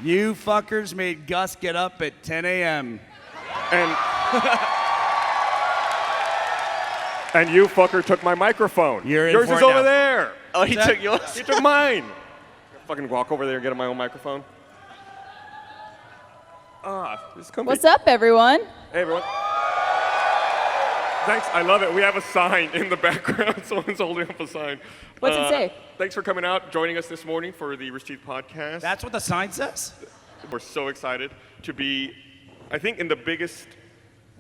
You fuckers made Gus get up at 10 a.m. And and you fucker took my microphone. You're in Yours for is it over now. there. Oh, he took yours? He took mine. Fucking walk over there and get my own microphone. This is comfy. What's up, everyone? Hey, everyone. Thanks, I love it. We have a sign in the background. Someone's holding up a sign. What's it say? Thanks for coming out, joining us this morning for the Rooster Teeth podcast. That's what the sign says? We're so excited to be, I think, in the biggest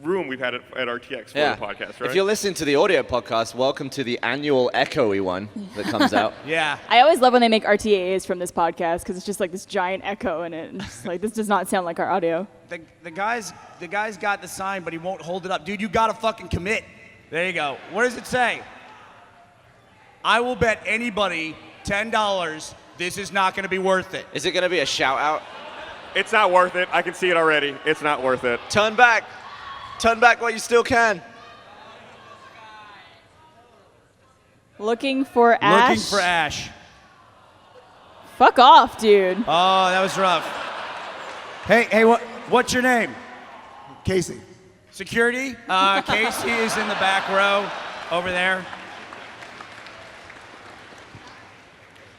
room we've had at RTX for the podcast, right? If you're listening to the audio podcast, welcome to the annual echoey one that comes out. Yeah. I always love when they make RTAs from this podcast because it's just like this giant echo in it. And it's like, this does not sound like our audio. The guy's got the sign, but he won't hold it up. Dude, you gotta fucking commit. There you go. What does it say? I will bet anybody $10 this is not gonna be worth it. Is it going to be a shout out? It's not worth it. I can see it already. It's not worth it. Turn back. Turn back while you still can. Looking for Ash? Looking for Ash. Fuck off, dude. Oh, that was rough. Hey, what's your name? Casey. Security? Casey is in the back row over there.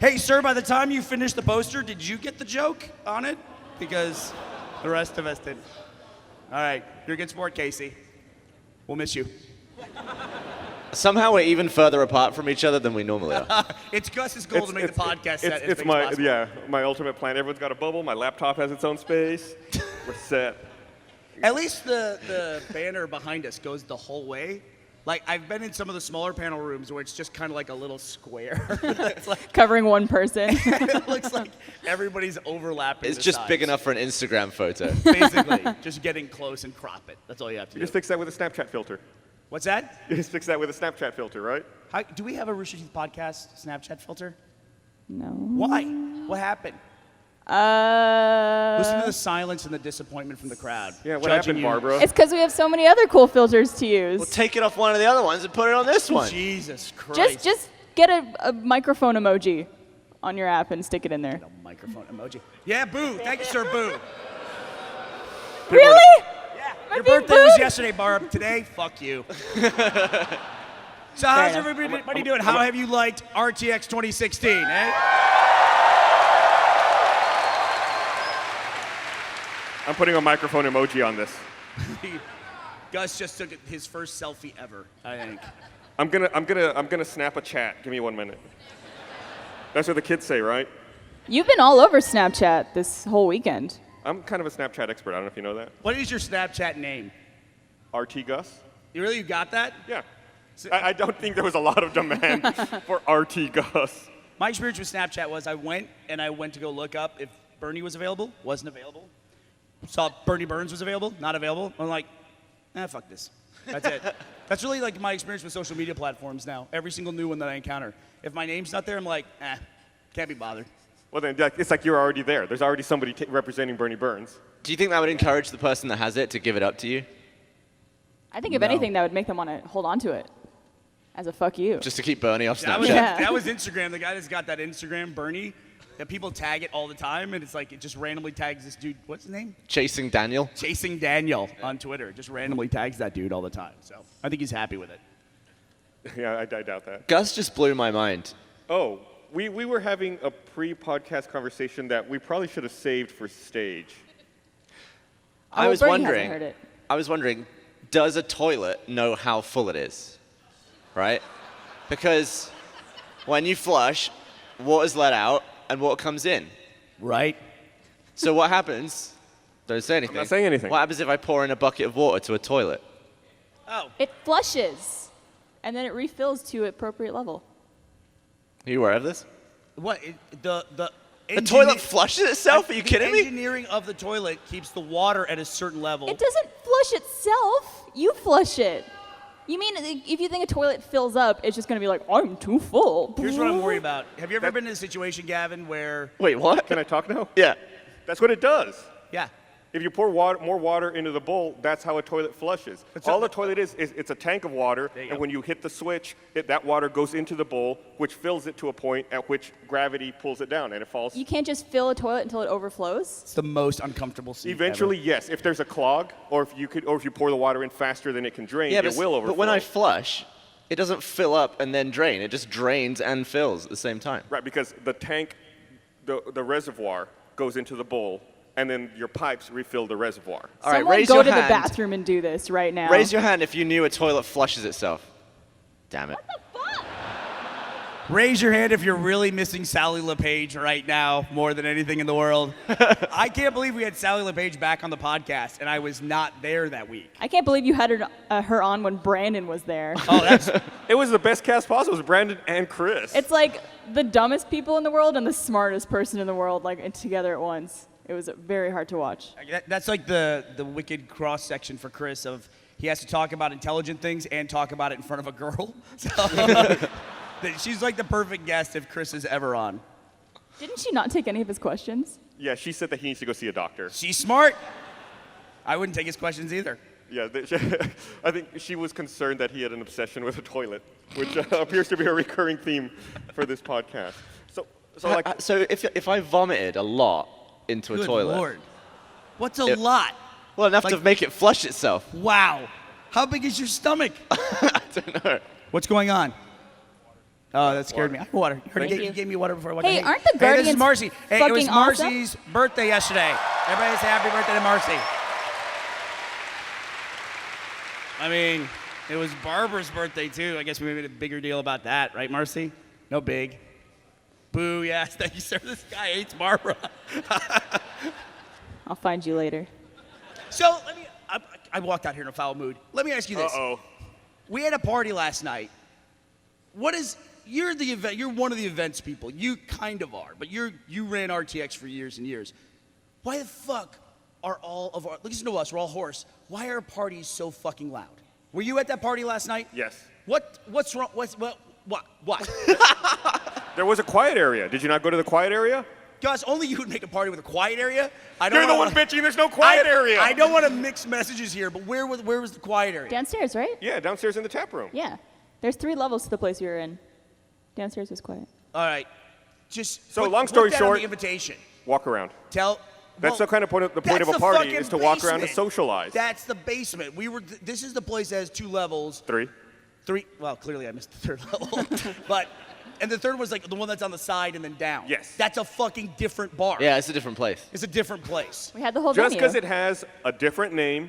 Hey, sir, by the time you finished the poster, did you get the joke on it? Because the rest of us didn't. All right, you're a good sport, Casey. We'll miss you. Somehow we're even further apart from each other than we normally are. It's Gus's goal to make the podcast set as It's big my as possible. my ultimate plan. Everyone's got a bubble. My laptop has its own space. We're set. At least the banner behind us goes the whole way. Like, I've been in some of the smaller panel rooms where it's just kind of like a little square. It's like, Covering one person. it looks like everybody's overlapping. It's the just sides. big enough for an Instagram photo. Basically, just getting close and crop it. That's all you have to You do. just fix that with a Snapchat filter. What's that? You just fix that with a Snapchat filter, right? Do we have a Rooster Teeth podcast Snapchat filter? No. Why? What happened? Listen to Uh, the silence and the disappointment from the crowd. Yeah, what Judging happened, you. Barbara? it's because we have so many other cool filters to use. Well, take it off one of the other ones and put it on this one. Jesus Christ. Just get a microphone emoji on your app and stick it in there. A microphone emoji. Yeah, boo. Thank you, sir, boo. Really? Yeah. Am I Your being birthday was booed? yesterday, Barb. Today, fuck you. So how's enough. everybody doing? How have you liked RTX 2016, eh? I'm putting a microphone emoji on this. Gus just took his first selfie ever, I think. I'm gonna snap a chat. Give me 1 minute. That's what the kids say, right? You've been all over Snapchat this whole weekend. I'm kind of a Snapchat expert. I don't know if you know that. What is your Snapchat name? RT Gus? You got that? Yeah. I don't think there was a lot of demand for RT Gus. My experience with Snapchat was I went to go look up if Burnie was available. Wasn't available. Saw Burnie Burns was available. Not available. I'm like, fuck this. That's it. That's really like my experience with social media platforms now. Every single new one that I encounter. If my name's not there, I'm like, can't be bothered. Well, then it's like you're already there. There's already somebody representing Burnie Burns. Do you think that would encourage the person that has it to give it up to you? I think if No. anything, that would make them want to hold on to it as a fuck you. Just to keep Bernie off That Snapchat? was, Yeah. that was Instagram. The guy that's got that Instagram, Burnie, that people tag it all the time, and it's like it just randomly tags this dude. What's his name? Chasing Daniel? Chasing Daniel on Twitter. Just randomly tags that dude all the time. So I think he's happy with it. Yeah, I doubt that. Gus just blew my mind. Oh, we were having a pre-podcast conversation that we probably should have saved for stage. I Oh, was Bernie hasn't wondering. heard it. I was wondering, does a toilet know how full it is? Right? Because when you flush, water's let out and water comes in. Right? So what happens? Don't say anything. not saying anything. What happens if I pour in a bucket of water to a toilet? Oh. It flushes, and then it refills to appropriate level. Are you aware of this? What? The The toilet flushes itself? Are you kidding The me? engineering of the toilet keeps the water at a certain level. It doesn't flush itself. You flush it. You mean if you think a toilet fills up, it's just going to be like, I'm too full. Here's what I'm worried about. Have you ever been in a situation, Gavin, where... Wait, what? Can I talk now? Yeah. That's what it does. Yeah. If you pour more water into the bowl, that's how a toilet flushes. All the toilet is it's a tank of water, and when you hit the switch, that water goes into the bowl, which fills it to a point at which gravity pulls it down, and it falls. You can't just fill a toilet until it overflows? It's the most uncomfortable seat Eventually, ever. yes. If there's a clog, or if you pour the water in faster than it can drain, Yeah, it will overflow. but when I flush, it doesn't fill up and then drain. It just drains and fills at the same time. Right, because the tank, the reservoir goes into the bowl, and then your pipes refill the reservoir. All right, Someone raise go your to hand. the bathroom and do this right now. Raise your hand if you knew a toilet flushes itself. Damn it. Raise your hand if you're really missing Sally LePage right now more than anything in the world. I can't believe we had Sally LePage back on the podcast, and I was not there that week. I can't believe you had her on when Brandon was there. Oh, that's It was the best cast possible. It was Brandon and Chris. It's like the dumbest people in the world and the smartest person in the world, like together at once. It was very hard to watch. that's like the wicked cross section for Chris of he has to talk about intelligent things and talk about it in front of a girl. So she's like the perfect guest if Chris is ever on. Didn't she not take any of his questions? Yeah, she said that he needs to go see a doctor. She's smart. I wouldn't take his questions either. Yeah, I think she was concerned that he had an obsession with a toilet, which appears to be a recurring theme for this podcast. So if I vomited a lot into a Good toilet, Lord. What's a lot? well, enough to Like- make it flush itself. Wow. How big is your stomach? I don't know. What's going on? Oh, that scared me. I have water. Thank You gave me water before I walked in. Hey, aren't the Hey, this is Guardians Marcy. Hey, it was fucking awesome? Marcy's birthday yesterday. Everybody say happy birthday to Marcy. I mean, it was Barbara's birthday, too. I guess we made a bigger deal about that, right, Marcy? No big. Boo, yes. Thank you, sir. This guy hates Barbara. I'll find you later. So, I walked out here in a foul mood. Let me ask you this. Uh-oh. We had a party last night. You're the event. You're one of the events people. You kind of are, but you ran RTX for years and years. Why the fuck are all of our? Listen to us. We're all hoarse. Why are parties so fucking loud? Were you at that party last night? Yes. What's wrong? What? There was a quiet area. Did you not go to the quiet area? Gus, only you would make a party with a quiet area. You're the one bitching. There's no quiet area. I don't want to mix messages here, but where was the quiet area? Downstairs, right? Yeah, downstairs in the tap room. Yeah. There's 3 levels to the place we were in. Downstairs was quiet. All right. Just So, put- long story put that on short- the invitation. Walk around. Tell. That's well, the kind of point of the point that's of a the party fucking is to walk around to basement. socialize. That's the basement. This is the place that has 2 levels. 3. 3. Well, clearly I missed the 3rd level. And the 3rd was like the one that's on the side and then down. Yes. That's a fucking different bar. Yeah, it's a different place. It's a different place. We had the whole Just venue. because it has a different name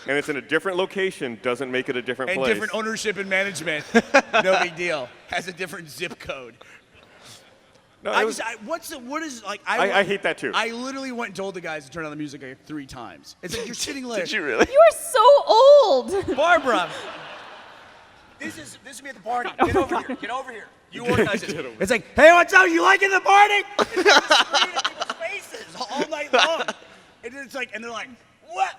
and it's in a different location doesn't make it a different And place. different ownership and management. No big deal. Has a different zip code. No, I hate that too. I literally went and told the guys to turn on the music like 3 times. It's like, you're sitting there. Did you really? You are so old. Barbara, this is me at the party. Get over here. Get over here. You organize it. It's like, hey, what's up? You liking the party? And it's screaming in people's faces all night long. And it's like, and they're like, what?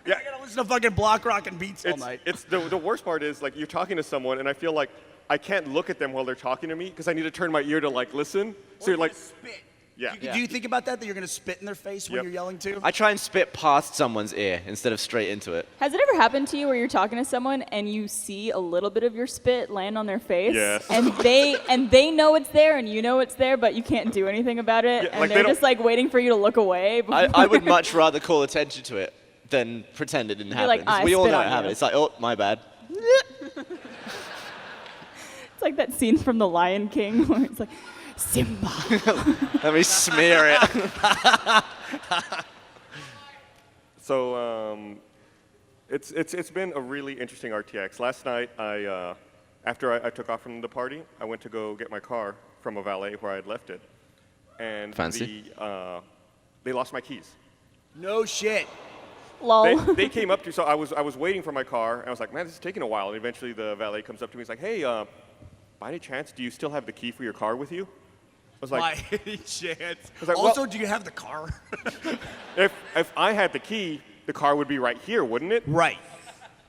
Yeah. I gotta listen to fucking block rock and beats all night. It's the worst part is like you're talking to someone and I feel like I can't look at them while they're talking to me because I need to turn my ear to like listen. So you're like, spit. yeah. Do you think about that you're gonna spit in their face when Yep. you're yelling too? I try and spit past someone's ear instead of straight into it. Has it ever happened to you where you're talking to someone and you see a little bit of your spit land on their face? Yes. And they know it's there and you know it's there, but you can't do anything about it, Yeah, and like they they're don't- just like waiting for you to look away. I would much rather call attention to it than pretend it didn't happen. like, 'cause "I we all spit know on it happened. you." It's like, oh, my bad. It's like that scene from The Lion King where it's like, Simba. Let me smear it. So it's been a really interesting RTX. Last night, after I took off from the party, I went to go get my car from a valet where I had left it, and Fancy. they lost my keys. No shit. Lol. They came up to so I was waiting for my car, and I was like, man, this is taking a while. And eventually, the valet comes up to me. He's like, hey, by any chance, do you still have the key for your car with you? I was like, By any chance. was like, Also, well- do you have the car? if I had the key, the car would be right here, wouldn't it? Right.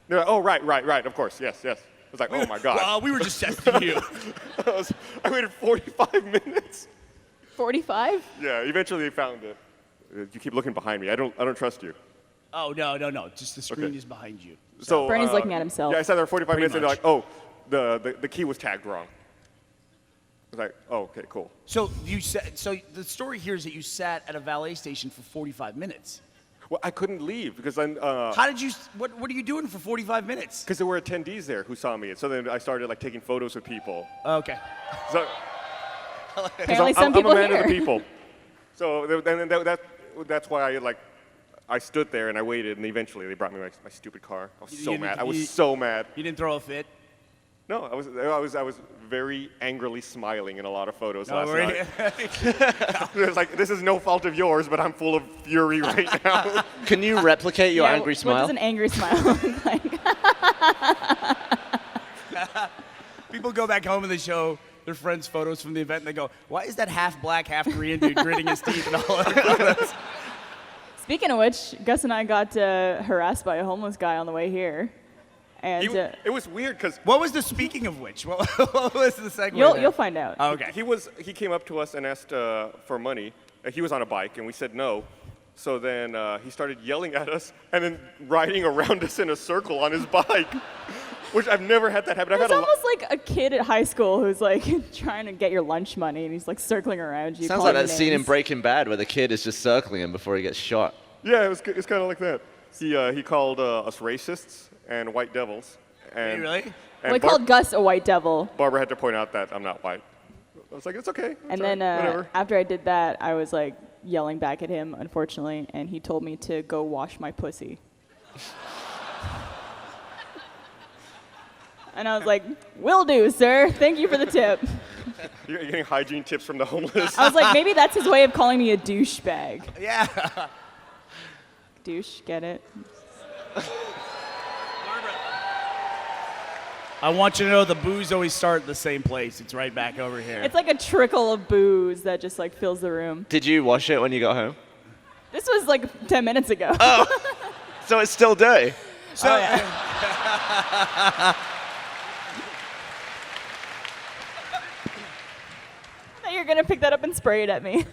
They're like, oh, right, of course, yes. I was like, oh my God. Well, we were just testing you. I waited 45 minutes. 45? Yeah, eventually they found it. You keep looking behind me. I don't trust you. Oh, no. Just the screen Okay. is behind you. So Bernie's looking at himself. Yeah, I sat there 45 Pretty minutes and they're much. like, oh, the key was tagged wrong. I was like, oh, okay, cool. So the story here is that you sat at a valet station for 45 minutes. Well, I couldn't leave because then. How did you? What are you doing for 45 minutes? Because there were attendees there who saw me, and so then I started like taking photos with people. Okay. So, Apparently, some I'm people a man here. of the people. So that's why I stood there and I waited, and eventually they brought me my stupid car. I was You so didn't- mad. I you- was so mad. You didn't throw a fit. No, I was very angrily smiling in a lot of photos last were night. you? It was like, this is no fault of yours, but I'm full of fury right now. Can you replicate your Yeah, angry What smile? does an angry smile look like? People go back home and they show their friends photos from the event, and they go, "Why is that half black, half Korean dude gritting his teeth and all that?" Photos? Speaking of which, Gus and I got harassed by a homeless guy on the way here. And It was weird because What was the speaking of which? What was the segue? you'll there? you'll find out. Oh, okay. he came up to us and asked for money. He was on a bike, and we said no. So then he started yelling at us and then riding around us in a circle on his bike, which I've never had that happen. It's almost like a kid at high school who's like trying to get your lunch money, and he's like circling around you. Sounds calling like you that scene in names. Breaking Bad where the kid is just circling him before he gets shot. Yeah, it's kind of like that. He called us racists and white devils. And, Really? And Well, we called Gus a white devil. Barbara had to point out that I'm not white. I was like, it's okay. It's And all then right, whatever. after I did that, I was like yelling back at him, unfortunately, and he told me to go wash my pussy. And I was like, will do, sir. Thank you for the tip. You're getting hygiene tips from the homeless. I was like, maybe that's his way of calling me a douchebag. Yeah. Douche, get it? I want you to know the booze always start in the same place. It's right back over here. It's like a trickle of booze that just like fills the room. Did you wash it when you got home? This was like 10 minutes ago. So it's still dirty. so, yeah. You're gonna pick that up and spray it at me.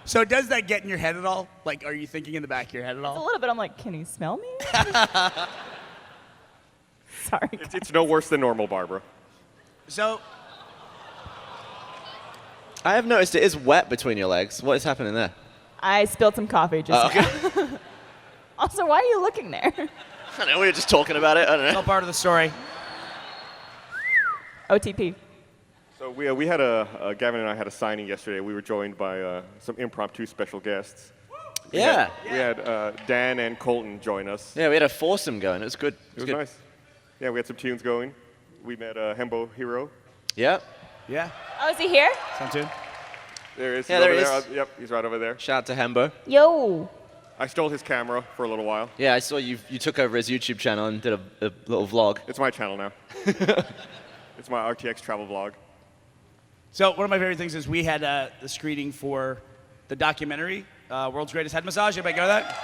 so does that get in your head at all? Like, are you thinking in the back of your head at A all? little bit. I'm like, can he smell me? Sorry. It's no worse than normal, Barbara. So, I have noticed it is wet between your legs. What is happening there? I spilled some coffee just now. Okay. Also, why are you looking there? I don't know, we were just talking about it. I don't it's know. all part of the story. OTP. So we had Gavin and I had a signing yesterday. We were joined by some impromptu special guests. Yeah. We had Dan and Colton join us. Yeah, we had a foursome going. It was good. It was good. nice. Yeah, we had some tunes going. We met Hembo Hero. Yeah. Yeah. Oh, is he here? Sound tune? There he is. Yeah, He's there over he there. is. Yep, he's right over there. Shout out to Hembo. Yo. I stole his camera for a little while. Yeah, I saw you took over his YouTube channel and did a little vlog. It's my channel now. It's my RTX travel vlog. So one of my favorite things is we had the screening for the documentary, World's Greatest Head Massage. Anybody go to that?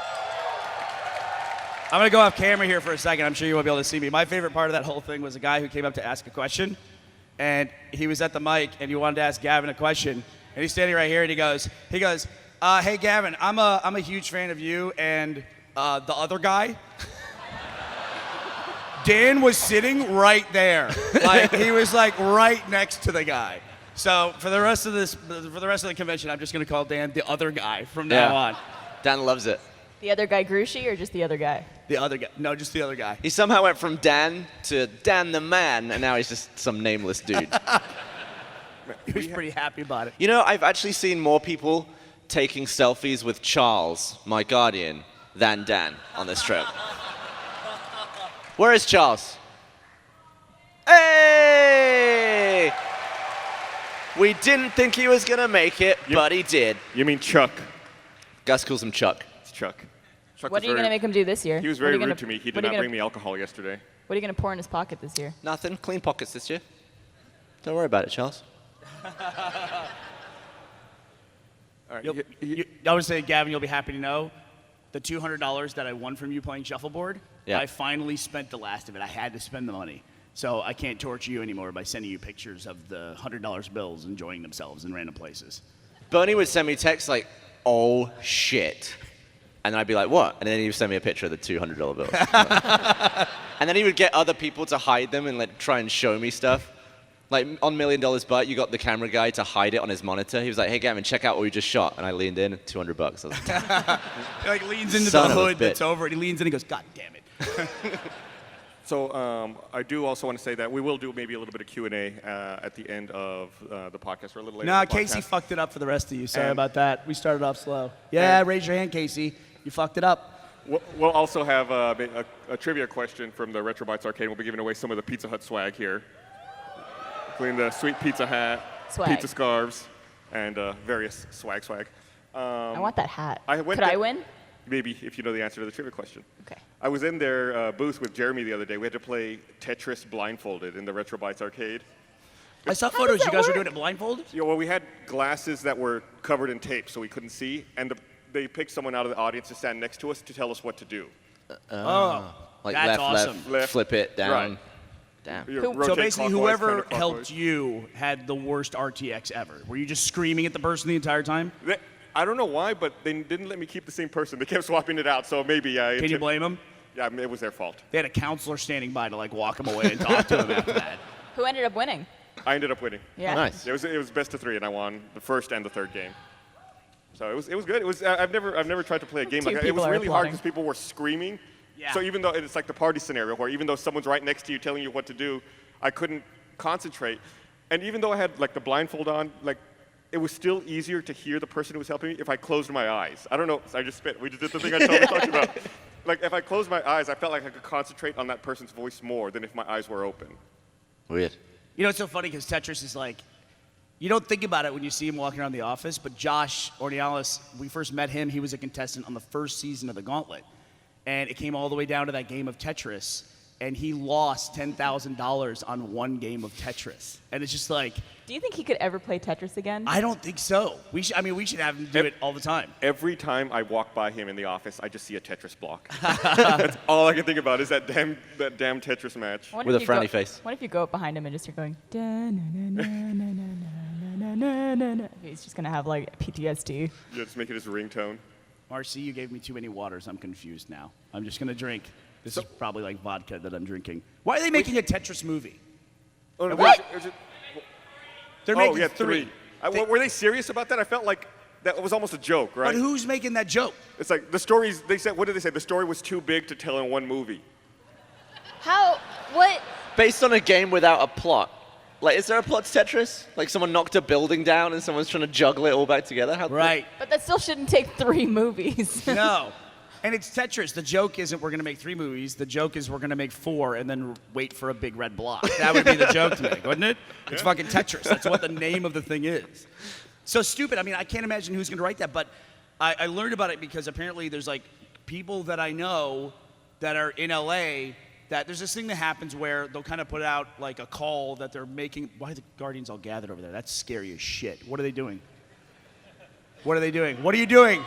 I'm going to go off camera here for a second. I'm sure you won't be able to see me. My favorite part of that whole thing was a guy who came up to ask a question, and he was at the mic, and he wanted to ask Gavin a question. And he's standing right here, and he goes, hey, Gavin, I'm a huge fan of you and the other guy. Dan was sitting right there. Like, he was like right next to the guy. So for the rest of the convention, I'm just going to call Dan the other guy from now on. Dan loves it. The other guy Grushi or just the other guy? The other guy. No, just the other guy. He somehow went from Dan to Dan the man, and now he's just some nameless dude. He was pretty happy about it. You know, I've actually seen more people taking selfies with Charles, my guardian, than Dan on this trip. Where is Charles? Hey! We didn't think he was going to make it, but he did. You mean Chuck? Gus calls him Chuck. It's Chuck. Chuck What was are you very- going to make him do this year? He was What are very you gonna- rude to me. He what did are you not gonna- bring me alcohol yesterday. What are you going to pour in his pocket this year? Nothing. Clean pockets this year. Don't worry about it, Charles. All right. I would say, Gavin, you'll be happy to know the $200 that I won from you playing Shuffleboard, Yeah. I finally spent the last of it. I had to spend the money. So I can't torture you anymore by sending you pictures of the $100 bills enjoying themselves in random places. Bernie would send me texts like, oh shit. And then I'd be like, what? And then he would send me a picture of the $200 bills. And then he would get other people to hide them and like try and show me stuff. Like on $1 Million Butt, you got the camera guy to hide it on his monitor. He was like, hey, Gavin, check out what we just shot. And I leaned in, $200. I was like, He like leans into Son the of a hood that's bitch. over it. He leans in and goes, God damn it. So I do also want to say that we will do maybe a little bit of Q&A at the end of the podcast or a little later. Nah, in the Casey podcast. fucked it up for the rest of you. Sorry And- about that. We started off slow. Yeah, and- raise your hand, Casey. You fucked it up. We'll also have a trivia question from the Retro Bites Arcade. We'll be giving away some of the Pizza Hut swag here, including the sweet pizza hat, Swag. pizza scarves, and various swag. I want that hat. I went Could I there- win? Maybe if you know the answer to the trivia question. Okay. I was in their booth with Jeremy the other day. We had to play Tetris blindfolded in the Retro Bites Arcade. I saw How photos. does You that guys were work? doing it blindfolded? Yeah, well, we had glasses that were covered in tape, so we couldn't see, and they picked someone out of the audience to stand next to us to tell us what to do. Oh, like that's left, awesome. Left, flip it down. right. Damn. You Who- rotate So basically, clockwise, whoever counterclockwise. helped you had the worst RTX ever. Were you just screaming at the person the entire time? I don't know why, but they didn't let me keep the same person. They kept swapping it out, so maybe I. Can you blame them? Yeah, I mean, it was their fault. They had a counselor standing by to like walk him away and talk to him after that. Who ended up winning? I ended up winning. Yeah. Nice. It was best of 3, and I won the first and the third game. So it was good. It was I've never tried to play a game Two like that. It was people are really hard applauding. because people were screaming. Yeah. So even though it's like the party scenario where even though someone's right next to you telling you what to do, I couldn't concentrate. And even though I had like the blindfold on, like it was still easier to hear the person who was helping me if I closed my eyes. I don't know. I just spit. We just did the thing I totally talked about. Like if I closed my eyes, I felt like I could concentrate on that person's voice more than if my eyes were open. Weird. You know, it's so funny because Tetris is like, you don't think about it when you see him walking around the office, but Josh Ornealis, we first met him, he was a contestant on the first season of The Gauntlet. And it came all the way down to that game of Tetris, and he lost $10,000 on one game of Tetris. And it's just like, Do you think he could ever play Tetris again? I don't think so. We should have him do it all the time. Every time I walk by him in the office, I just see a Tetris block. That's all I can think about is that damn Tetris match. I wonder With if a you frowny go- face. What if you go up behind him and just start going? "Da, na, na, na, na, na, na, na, na, na." He's just gonna have like PTSD. Yeah, just make it his ringtone. Marcy, you gave me too many waters. I'm confused now. I'm just going to drink. This is probably like vodka that I'm drinking. Why are they making a Tetris movie? Oh, no, What? is it- They're oh, making yeah, 3. Were they serious about that? I felt like that was almost a joke, right? But who's making that joke? It's like the stories, they said, what did they say? The story was too big to tell in one movie. How? What? Based on a game without a plot. Like, is there a plot to Tetris? Like, someone knocked a building down and someone's trying to juggle it all back together? How Right. But that still shouldn't take 3 movies. No. And it's Tetris. The joke isn't we're going to make 3 movies. The joke is we're going to make 4 and then wait for a big red block. That would be the joke to make, wouldn't it? It's fucking Tetris. That's what the name of the thing is. So stupid. I mean, I can't imagine who's going to write that. But I learned about it because apparently there's like people that I know that are in LA that there's this thing that happens where they'll kind of put out like a call that they're making. Why are the Guardians all gathered over there? That's scary as shit. What are they doing? What are they doing? What are you doing?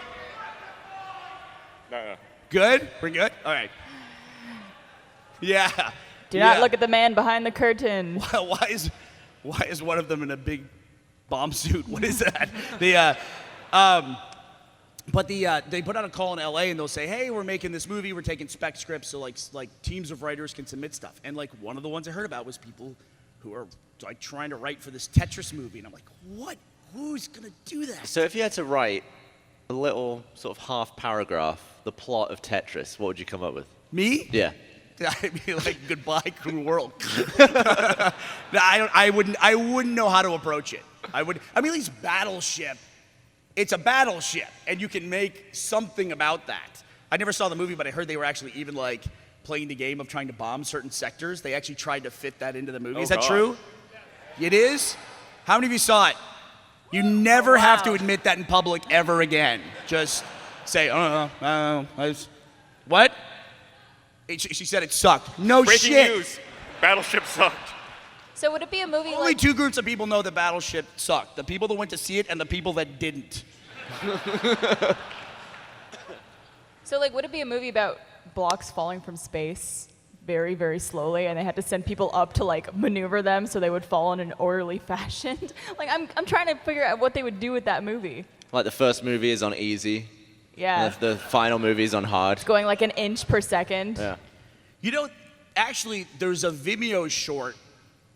Good? We're good? All right. Yeah. Do not look at the man behind the curtain. Why is one of them in a big bomb suit? What is that? They put out a call in LA and they'll say, hey, we're making this movie, we're taking spec scripts, so like teams of writers can submit stuff. And like one of the ones I heard about was people who are like trying to write for this Tetris movie. And I'm like, what? Who's gonna do that? So if you had to write a little sort of half paragraph, the plot of Tetris, what would you come up with? Me? Yeah. I'd be like, goodbye, cruel world. No, I wouldn't know how to approach it. I mean, at least Battleship. It's a battleship, and you can make something about that. I never saw the movie, but I heard they were actually even like playing the game of trying to bomb certain sectors. They actually tried to fit that into the movie. Oh, Is that God. true? It is? How many of you saw it? You never have to admit that in public ever again. Just say, what? She said it sucked. No Breaking shit. news. Battleship sucked. So would it be a movie Only like? 2 groups of people know that Battleship sucked. The people that went to see it and the people that didn't. So like, would it be a movie about blocks falling from space very, very slowly, and they had to send people up to like maneuver them so they would fall in an orderly fashion? Like, I'm trying to figure out what they would do with that movie. Like the first movie is on easy. Yeah. And the final movie is on hard. Going like an inch per second. Yeah. You know, actually, there's a Vimeo short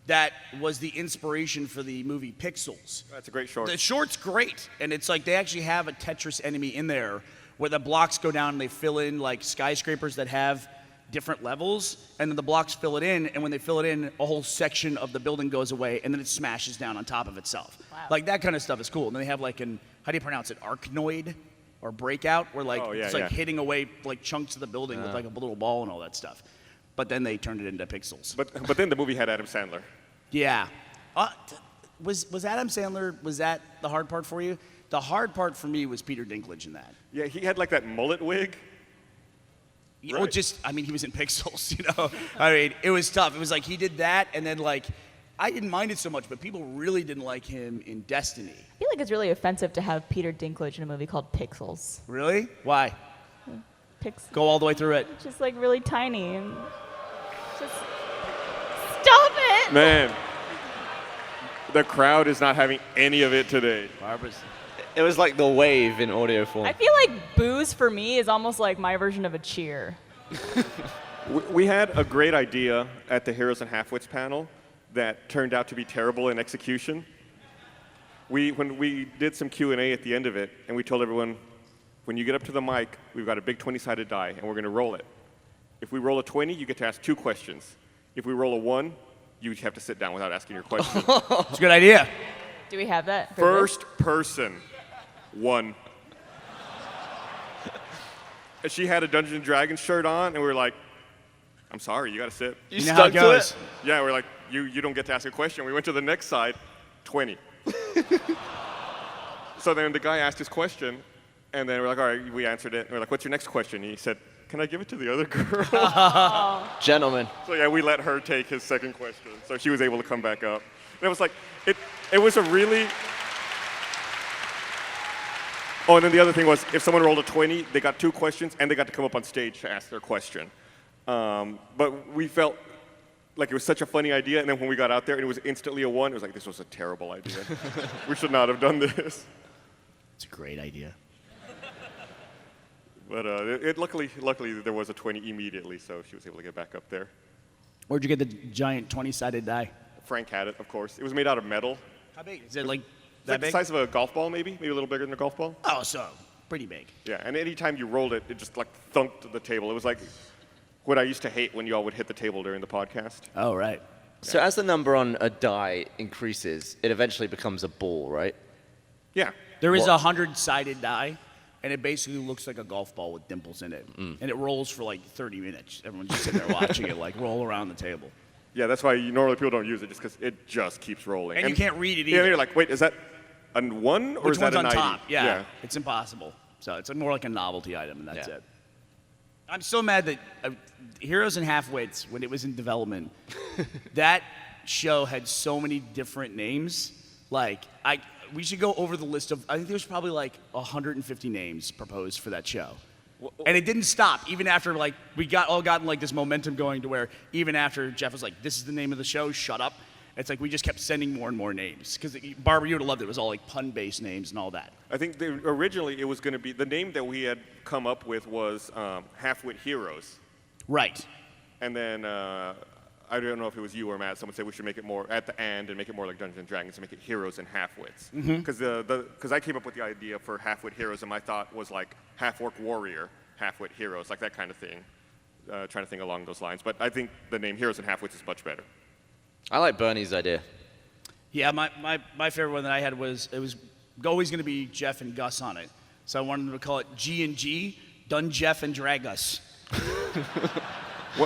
that was the inspiration for the movie Pixels. That's a great short. The short's great, and it's like they actually have a Tetris enemy in there where the blocks go down and they fill in like skyscrapers that have different levels, and then the blocks fill it in, and when they fill it in, a whole section of the building goes away, and then it smashes down on top of itself. Wow. Like that kind of stuff is cool. And then they have like how do you pronounce it? Arachnoid or breakout, where like it's like hitting away like chunks of the building with like a little ball and all that stuff. But then they turned it into Pixels. But then the movie had Adam Sandler. Yeah. Was Adam Sandler, was that the hard part for you? The hard part for me was Peter Dinklage in that. Yeah, he had like that mullet wig. Right. Well, I mean, he was in Pixels, you know? I mean, it was tough. It was like he did that, and then like, I didn't mind it so much, but people really didn't like him in Destiny. I feel like it's really offensive to have Peter Dinklage in a movie called Pixels. Really? Why? Pixels. Go all the way through it. Just like really tiny and just stop it. Man, the crowd is not having any of it today. Barbara's. It was like the wave in audio form. I feel like booze for me is almost like my version of a cheer. We had a great idea at the Heroes and Halfwits panel that turned out to be terrible in execution. When we did some Q&A at the end of it, and we told everyone, when you get up to the mic, we've got a big 20-sided die, and we're going to roll it. If we roll a 20, you get to ask 2 questions. If we roll a 1, you have to sit down without asking your question. It's a good idea. Do we have that? First person, 1. And she had a Dungeons & Dragons shirt on, and we were like, I'm sorry, you got to sit. You know how it goes. Yeah, we're like, you don't get to ask a question. We went to the next side, 20. So then the guy asked his question, and then we're like, all right, we answered it. And we're like, what's your next question? And he said, can I give it to the other girl? Gentlemen. So yeah, we let her take his second question. So she was able to come back up. And it was like, it was a really... Oh, and then the other thing was, if someone rolled a 20, they got 2 questions, and they got to come up on stage to ask their question. But we felt like it was such a funny idea, and then when we got out there and it was instantly a 1, it was like, this was a terrible idea. We should not have done this. It's a great idea. But luckily there was a 20 immediately, so she was able to get back up there. Where'd you get the giant 20-sided die? Frank had it, of course. It was made out of metal. How big? Is it like It's that like big? the size of a golf ball, maybe a little bigger than a golf ball. Oh, so pretty big. Yeah, and anytime you rolled it, it just like thunked the table. It was like what I used to hate when you all would hit the table during the podcast. Oh, right. So as the number on a die increases, it eventually becomes a ball, right? Yeah. There is a 100-sided die, and it basically looks like a golf ball with dimples in it. And it rolls for like 30 minutes. Everyone's just sitting there watching it like roll around the table. Yeah, that's why normally people don't use it, just because it just keeps rolling. And you can't read it Yeah, either. you're like, wait, is that a 1 or Which is that one's a on 90? top? Yeah, it's impossible. So it's more like a novelty item, and that's Yeah. it. I'm so mad that Heroes and Halfwits, when it was in development, that show had so many different names. Like, we should go over the list of, I think there's probably like 150 names proposed for that show. And it didn't stop, even after like we gotten like this momentum going to where even after Jeff was like, this is the name of the show, shut up. It's like we just kept sending more and more names. Because Barbara, you would have loved it. It was all like pun-based names and all that. I think originally it was going to be, the name that we had come up with was Halfwit Heroes. Right. And then, I don't know if it was you or Matt, someone said we should make it more at the end and make it more like Dungeons & Dragons and make it Heroes and Halfwits. Because I came up with the idea for Halfwit Heroes, and my thought was like Half-Orc Warrior, Halfwit Heroes, like that kind of thing. Trying to think along those lines. But I think the name Heroes and Halfwits is much better. I like Bernie's idea. Yeah, my favorite one that I had was, it was always going to be Jeff and Gus on it. So I wanted to call it G&G, Dun Jeff and Drag Us.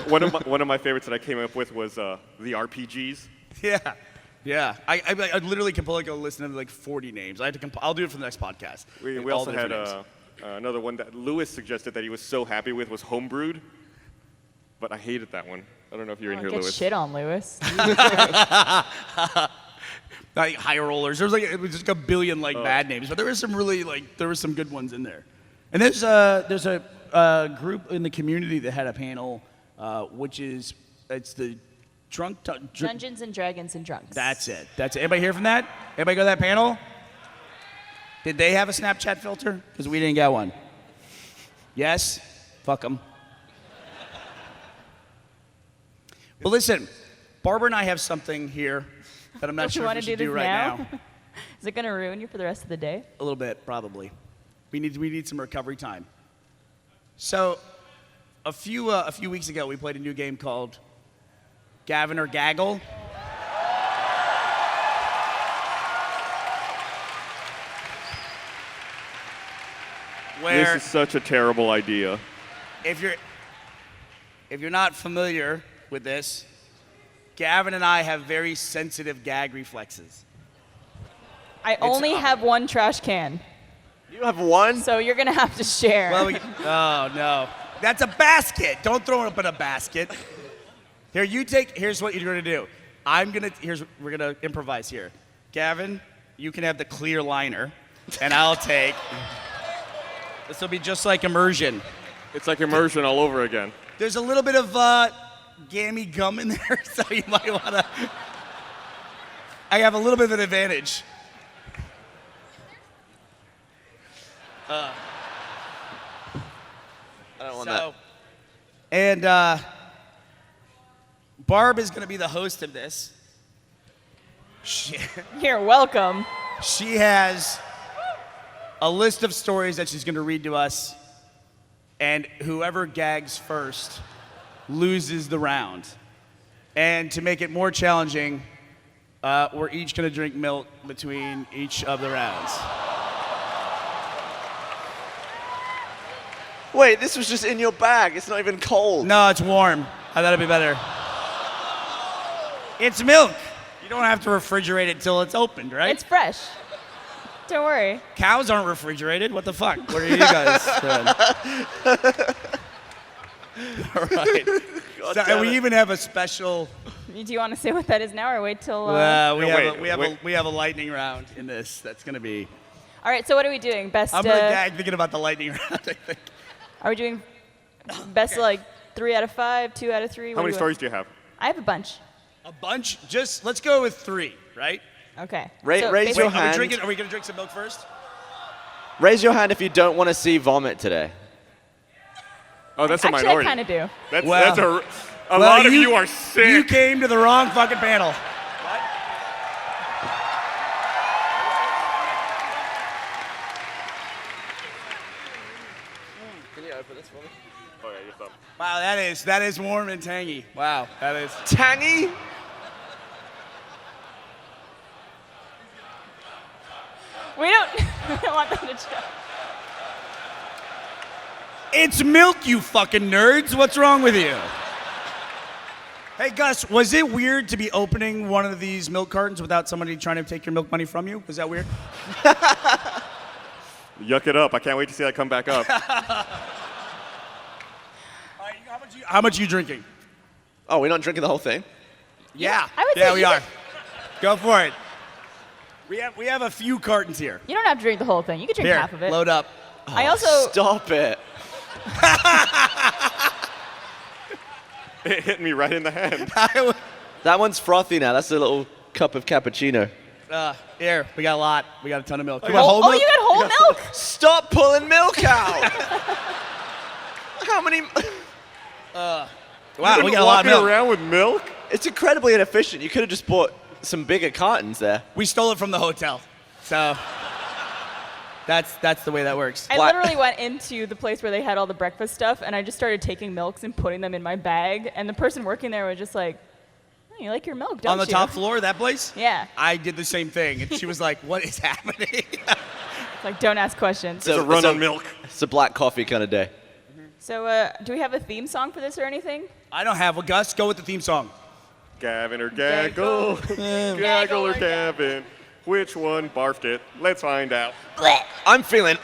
One of my favorites that I came up with was the RPGs. Yeah. I literally can pull like a list of like 40 names. I had to I'll do it for the next podcast. We All also the had different names. another one that Lewis suggested that he was so happy with was Homebrewed, but I hated that one. I don't know if you're in here, Get Lewis. shit on, Lewis. Like high rollers. There was like it was just a billion like bad names, but there was some really there were some good ones in there. And there's a group in the community that had a panel, which is it's the Dungeons and Dragons and Drunks. That's it. Anybody hear from that? Anybody go to that panel? Did they have a Snapchat filter? Because we didn't get one. Yes? Fuck them. Well, listen, Barbara and I have something here that I'm not sure if we should do right now. Is it going to ruin you for the rest of the day? A little bit, probably. We need some recovery time. So, a few weeks ago, we played a new game called Gavin or Gaggle. Where This is such a terrible idea. if you're not familiar with this, Gavin and I have very sensitive gag reflexes. I only have one trash can, You have one? so you're going to have to share. Well, oh no, that's a basket. Don't throw it up in a basket. Here, here's what you're gonna do. We're gonna improvise here. Gavin, you can have the clear liner, and I'll take. This will be just like immersion. It's like immersion all over again. There's a little bit of gammy gum in there, so you might wanna. I have a little bit of an advantage. I don't want that. And Barb is going to be the host of this. You're welcome. She has a list of stories that she's going to read to us, and whoever gags first loses the round. And to make it more challenging, we're each going to drink milk between each of the rounds. Wait, this was just in your bag. It's not even cold. No, it's warm. I thought it'd be better. It's milk. You don't have to refrigerate it till it's opened, right? It's fresh. Don't worry. Cows aren't refrigerated. What the fuck? What are you guys doing? All right. So, and we even have a special. Do you want to say what that is now, or wait till? We have a lightning round in this. That's gonna be. All right. So what are we doing? Best. I'm gonna gag thinking about the lightning round. I think. Are we doing best like 3 out of 5, 2 out of 3? How many stories do you have? I have a bunch. A bunch. Just let's go with 3, right? Okay. Raise So your basically- hand. Are we gonna drink some milk first? Raise your hand if you don't want to see vomit today. Oh, that's a Actually, minority. I kind of do. That's Well- a lot of you are sick. You came to the wrong fucking panel. Can you open this for me? Oh, yeah, you're done. Wow, that is warm and tangy. Wow, that is. Tangy? We don't want them to try. It's milk, you fucking nerds. What's wrong with you? Hey, Gus, was it weird to be opening one of these milk cartons without somebody trying to take your milk money from you? Was that weird? Yuck it up. I can't wait to see that come back up. How much are you drinking? Oh, we're not drinking the whole thing? Yeah. I would yeah, say we you are. Go for it. We have a few cartons here. You don't have to drink the whole thing. You can drink Here, half of it. load up. I also. Stop it. It hit me right in the hand. That one's frothy now. That's a little cup of cappuccino. Here, we got a lot. We got a ton of milk. You Oh, want whole you milk? got whole milk? Stop pulling milk out. How many? Wow, we got a lot of Walking milk. around with milk? It's incredibly inefficient. You could have just bought some bigger cartons there. We stole it from the hotel. So that's the way that works. I literally went into the place where they had all the breakfast stuff, and I just started taking milks and putting them in my bag. And the person working there was just like, oh, "You like your milk, don't you?" On the top floor of that place? Yeah. I did the same thing. And she was like, what is happening? It's like, don't ask questions. It's a run on milk. It's a black coffee kind of day. So, do we have a theme song for this or anything? I don't have. Well, Gus, go with the theme song. Gavin or Gaggle? Gaggle or Gavin? Which one barfed it? Let's find out. I'm feeling.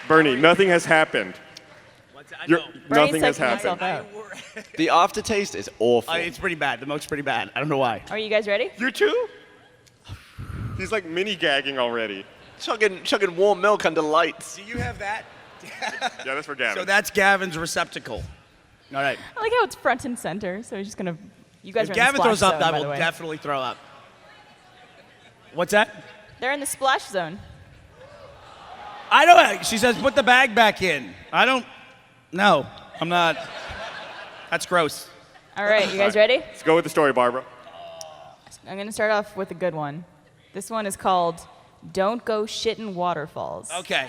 Bernie, nothing has happened. Bernie's Nothing has psyching himself happened. out. The aftertaste is awful. It's pretty bad. The milk's pretty bad. I don't know why. Are you guys ready? You too? He's like mini gagging already. chugging warm milk under lights. Do you have that? Yeah, that's for Gavin. So that's Gavin's receptacle. All right. I like how it's front and center, so he's just gonna. You guys If are in the Gavin splash throws up, zone, I by will the way. definitely throw up. What's that? They're in the splash zone. I don't. She says, put the bag back in. I don't. No, I'm not. That's gross. All right, you guys ready? Let's go with the story, Barbara. I'm gonna start off with a good one. This one is called "Don't Go Shittin' Waterfalls." Okay.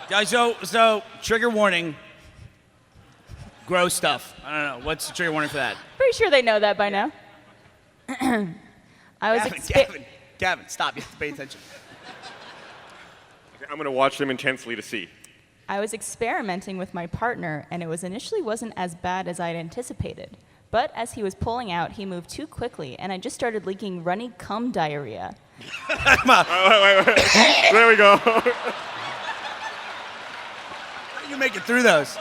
Guys, so trigger warning. Gross stuff. I don't know. What's the trigger warning for that? Pretty sure they know that by now. I was Gavin, stop. You have to pay attention. I'm going to watch them intensely to see. I was experimenting with my partner, and it initially wasn't as bad as I'd anticipated. But as he was pulling out, he moved too quickly, and I just started leaking runny cum diarrhea. Wait. There we go. You make it through those.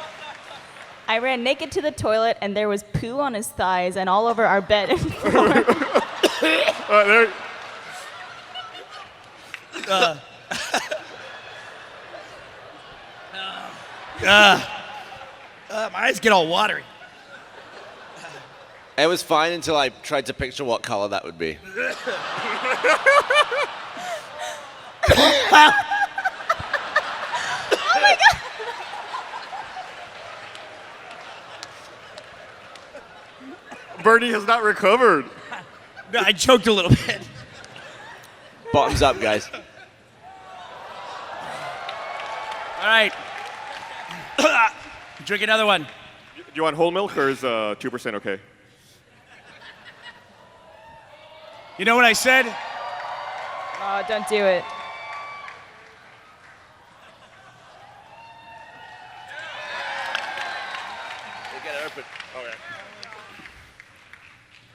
I ran naked to the toilet, and there was poo on his thighs and all over our bed and floor. There. My eyes get all watery. It was fine until I tried to picture what color that would be. Burnie has not recovered. No, I choked a little bit. Bottoms up, guys. All right. Drink another one. Do you want whole milk or is 2% okay? You know what I said? Oh, don't do it.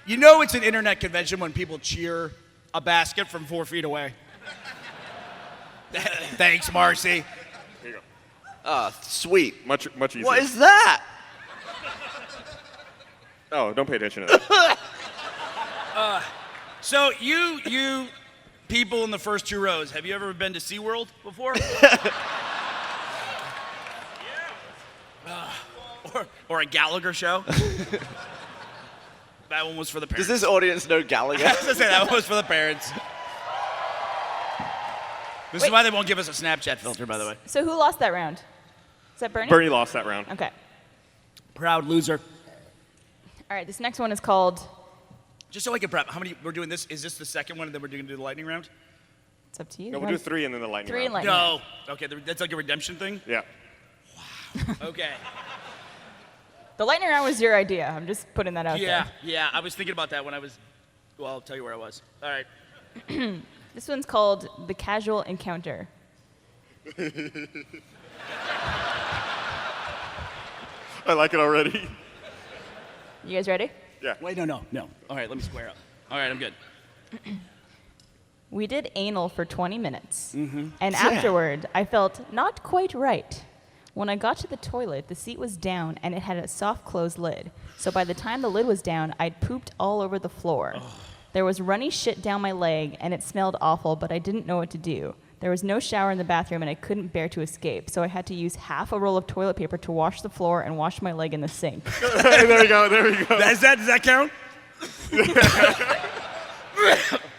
You know it's an internet convention when people cheer a basket from 4 feet away. Thanks, Marcy. Here you go. Sweet. Much easier. What is that? Oh, don't pay attention to that. So you people in the first 2 rows, have you ever been to SeaWorld before? Or a Gallagher show? That one was for the parents. Does this audience know Gallagher? I was gonna say that one was for the parents. This is why they won't give us a Snapchat filter, by the way. So who lost that round? Is that Burnie? Burnie lost that round. Okay. Proud loser. All right, this next one is called, Just so I can prep, how many we're doing this? Is this the second one, and then we're going to do the lightning round? it's up to you. No, we'll do 3 and then the lightning 3 and round. lightning. No. Okay, that's like a redemption thing. Yeah. Okay. The lightning round was your idea. I'm just putting that out there. Yeah. I was thinking about that when I was. Well, I'll tell you where I was. All right. This one's called The Casual Encounter. I like it already. You guys ready? Yeah. Wait, no. All right, let me square up. All right, I'm good. We did anal for 20 minutes. And afterward, I felt not quite right. When I got to the toilet, the seat was down and it had a soft closed lid. So by the time the lid was down, I'd pooped all over the floor. There was runny shit down my leg and it smelled awful, but I didn't know what to do. There was no shower in the bathroom and I couldn't bear to escape. So I had to use half a roll of toilet paper to wash the floor and wash my leg in the sink. There we go. Does that count?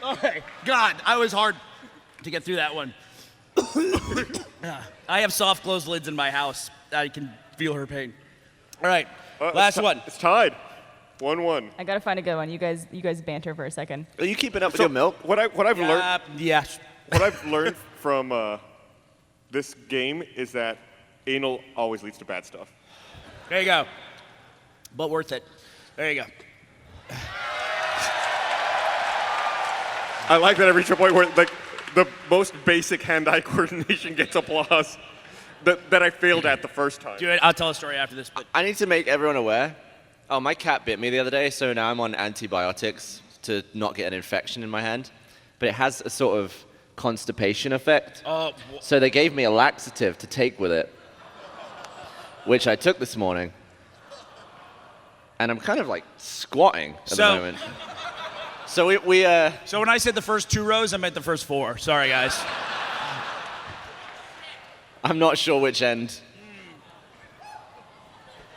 Okay. God, I was hard to get through that one. I have soft closed lids in my house. I can feel her pain. All right, last one. It's tied. 1-1. I gotta find a good one. You guys banter for a second. Are you keeping up with your milk? What I've learned. Yeah. What I've learned from this game is that anal always leads to bad stuff. There you go. But worth it. There you go. I like that I reach a point where like the most basic hand-eye coordination gets applause that I failed at the first time. Dude, I'll tell a story after this. But I need to make everyone aware. Oh, my cat bit me the other day, so now I'm on antibiotics to not get an infection in my hand. But it has a sort of constipation effect. So they gave me a laxative to take with it, which I took this morning. And I'm kind of like squatting at the moment. So we So when I said the first 2 rows, I meant the first 4. Sorry, guys. I'm not sure which end.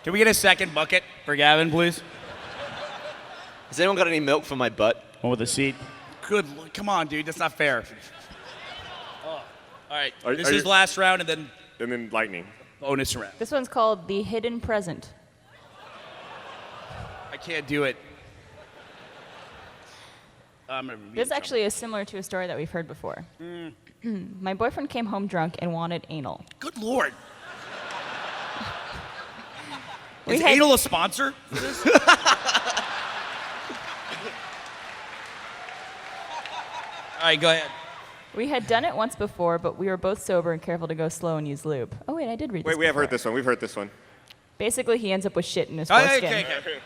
Can we get a second bucket for Gavin, please? Has anyone got any milk for my butt? One with a seat. Good. Come on, dude. That's not fair. Oh. All right. This is last round, and then lightning. Bonus round. This one's called The Hidden Present. I can't do it. This actually is similar to a story that we've heard before. My boyfriend came home drunk and wanted anal. Good Lord. We Is had- anal a sponsor for this? All right, go ahead. We had done it once before, but we were both sober and careful to go slow and use lube. Oh, wait, I did read this Wait, we have before. heard this one. We've heard this one. Basically, he ends up with shit in his Oh, foreskin. okay.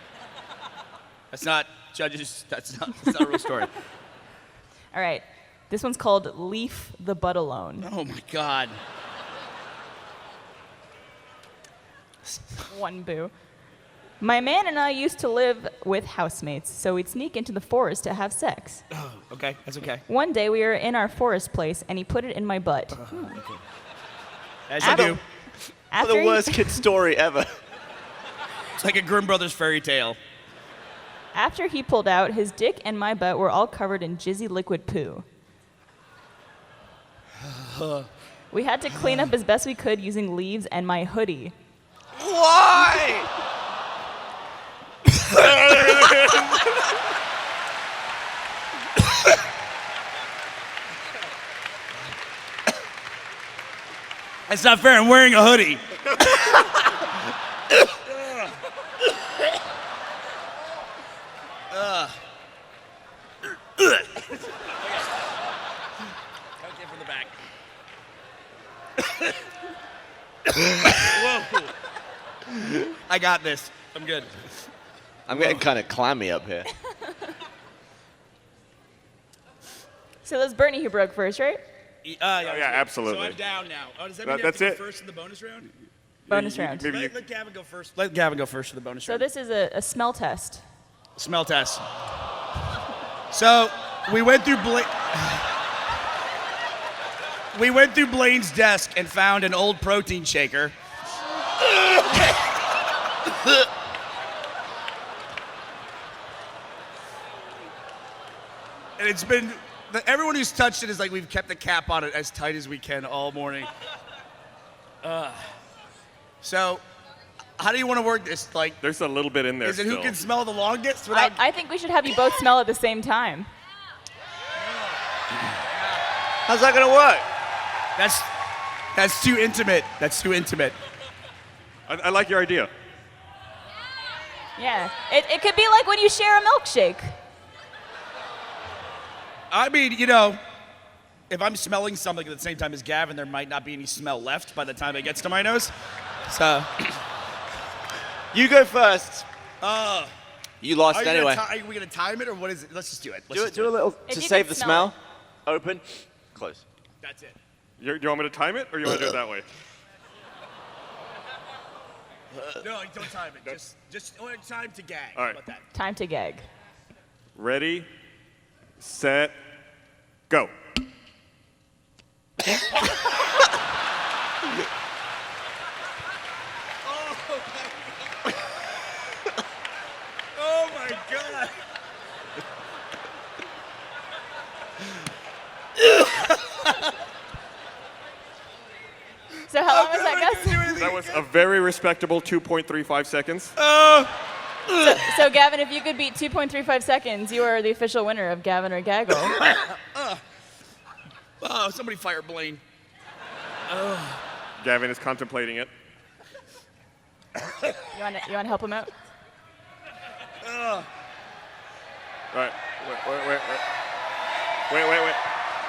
That's not, judges, that's not a real story. All right. This one's called Leaf the Butt Alone. Oh, my God. One boo. My man and I used to live with housemates, so we'd sneak into the forest to have sex. Okay, that's okay. One day we were in our forest place, and he put it in my butt. As you do. After The he- worst kid story ever. It's like a Grimm Brothers fairy tale. After he pulled out, his dick and my butt were all covered in jizzy liquid poo. We had to clean up as best we could using leaves and my hoodie. Why? That's not fair. I'm wearing a hoodie. Okay, from the back. Whoa. I got this. I'm good. I'm getting kind of clammy up here. So that's Burnie who broke first, right? Yeah, absolutely. So I'm down now. Oh, does that mean I have That's to go it. first in the bonus round? Bonus round. Maybe you, Let Gavin go first. Let Gavin go first for the bonus So round. this is a smell test. Smell test. So we went through Blaine's desk and found an old protein shaker. And it's been, everyone who's touched it is like we've kept the cap on it as tight as we can all morning. So, how do you want to work this? Like, there's a little bit in there is it who still. can smell the longest without? I think we should have you both smell at the same time. How's that gonna work? That's too intimate. That's too intimate. I like your idea. Yeah. It could be like when you share a milkshake. I mean, you know, if I'm smelling something at the same time as Gavin, there might not be any smell left by the time it gets to my nose. So, You go first. You lost are anyway. we gonna time it or what is it? Let's just do it. Let's Do just it. Do a little If to you save can the smell smell. Open. Close. That's it. Do you want me to time it, or you want to do it that way? No, don't time it. Just time to gag. All right. How about that? Time to gag. Ready, set, go. Oh my God. So how long was that, Gus? That was a very respectable 2.35 seconds. So Gavin, if you could beat 2.35 seconds, you are the official winner of Gavin or Gaggle. Oh, somebody fire Blaine. Gavin is contemplating it. You want to help him out? All right. Wait.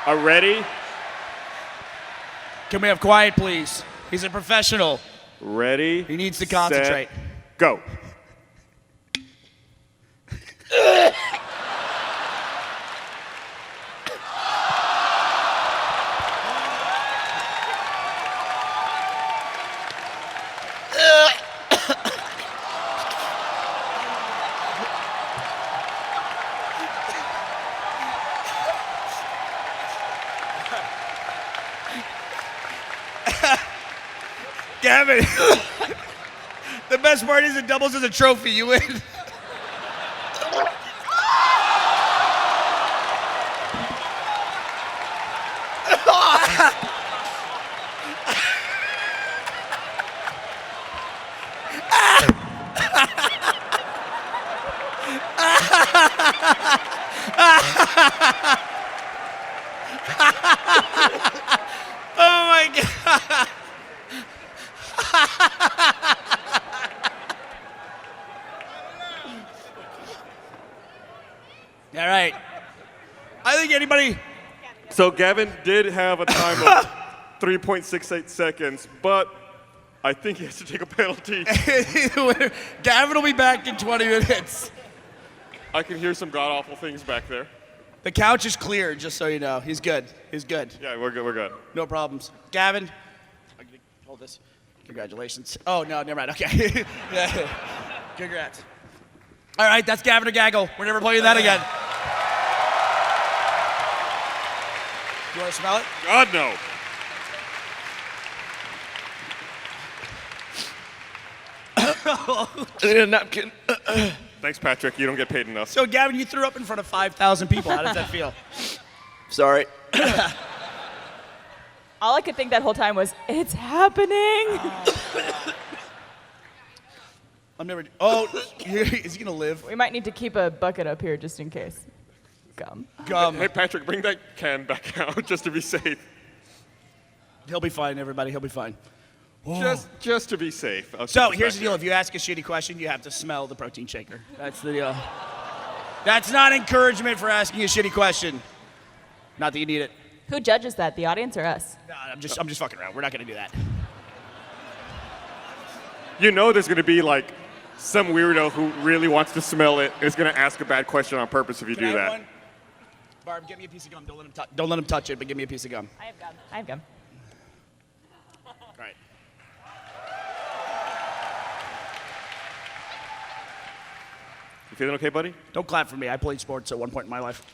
Are ready? Can we have quiet, please? He's a professional. Ready. He needs to concentrate. Set, go. Gavin, the best part is it doubles as a trophy. You win. Oh my God. All right. I think anybody. So Gavin did have a time of 3.68 seconds, but I think he has to take a penalty. Gavin will be back in 20 minutes. I can hear some god-awful things back there. The couch is clear, just so you know. He's good. He's good. Yeah, we're good, we're good. No problems. Gavin, I'm gonna hold this. Congratulations. Oh, no, never mind. Okay. Yeah. Congrats. All right, that's Gavin or Gaggle. We're never playing that again. You want to smell it? God, no. I need a napkin. Thanks, Patrick. You don't get paid enough. So, Gavin, you threw up in front of 5,000 people. How does that feel? Sorry. All I could think that whole time was, it's happening. I'm never. Oh, is he gonna live? We might need to keep a bucket up here just in case. Gum. Hey, Patrick, bring that can back out just to be safe. He'll be fine, everybody. He'll be fine. Just to be safe. So here's the deal: if you ask a shitty question, you have to smell the protein shaker. That's the deal. That's not encouragement for asking a shitty question. Not that you need it. Who judges that, the audience or us? No, I'm just fucking around. We're not gonna do that. You know there's going to be, like, some weirdo who really wants to smell it is going to ask a bad question on purpose if you Can I do have that. one? Barb, get me a piece of gum. Don't let him touch it, but give me a piece of gum. I have gum. I have gum. All right. You feeling okay, buddy? Don't clap for me. I played sports at one point in my life.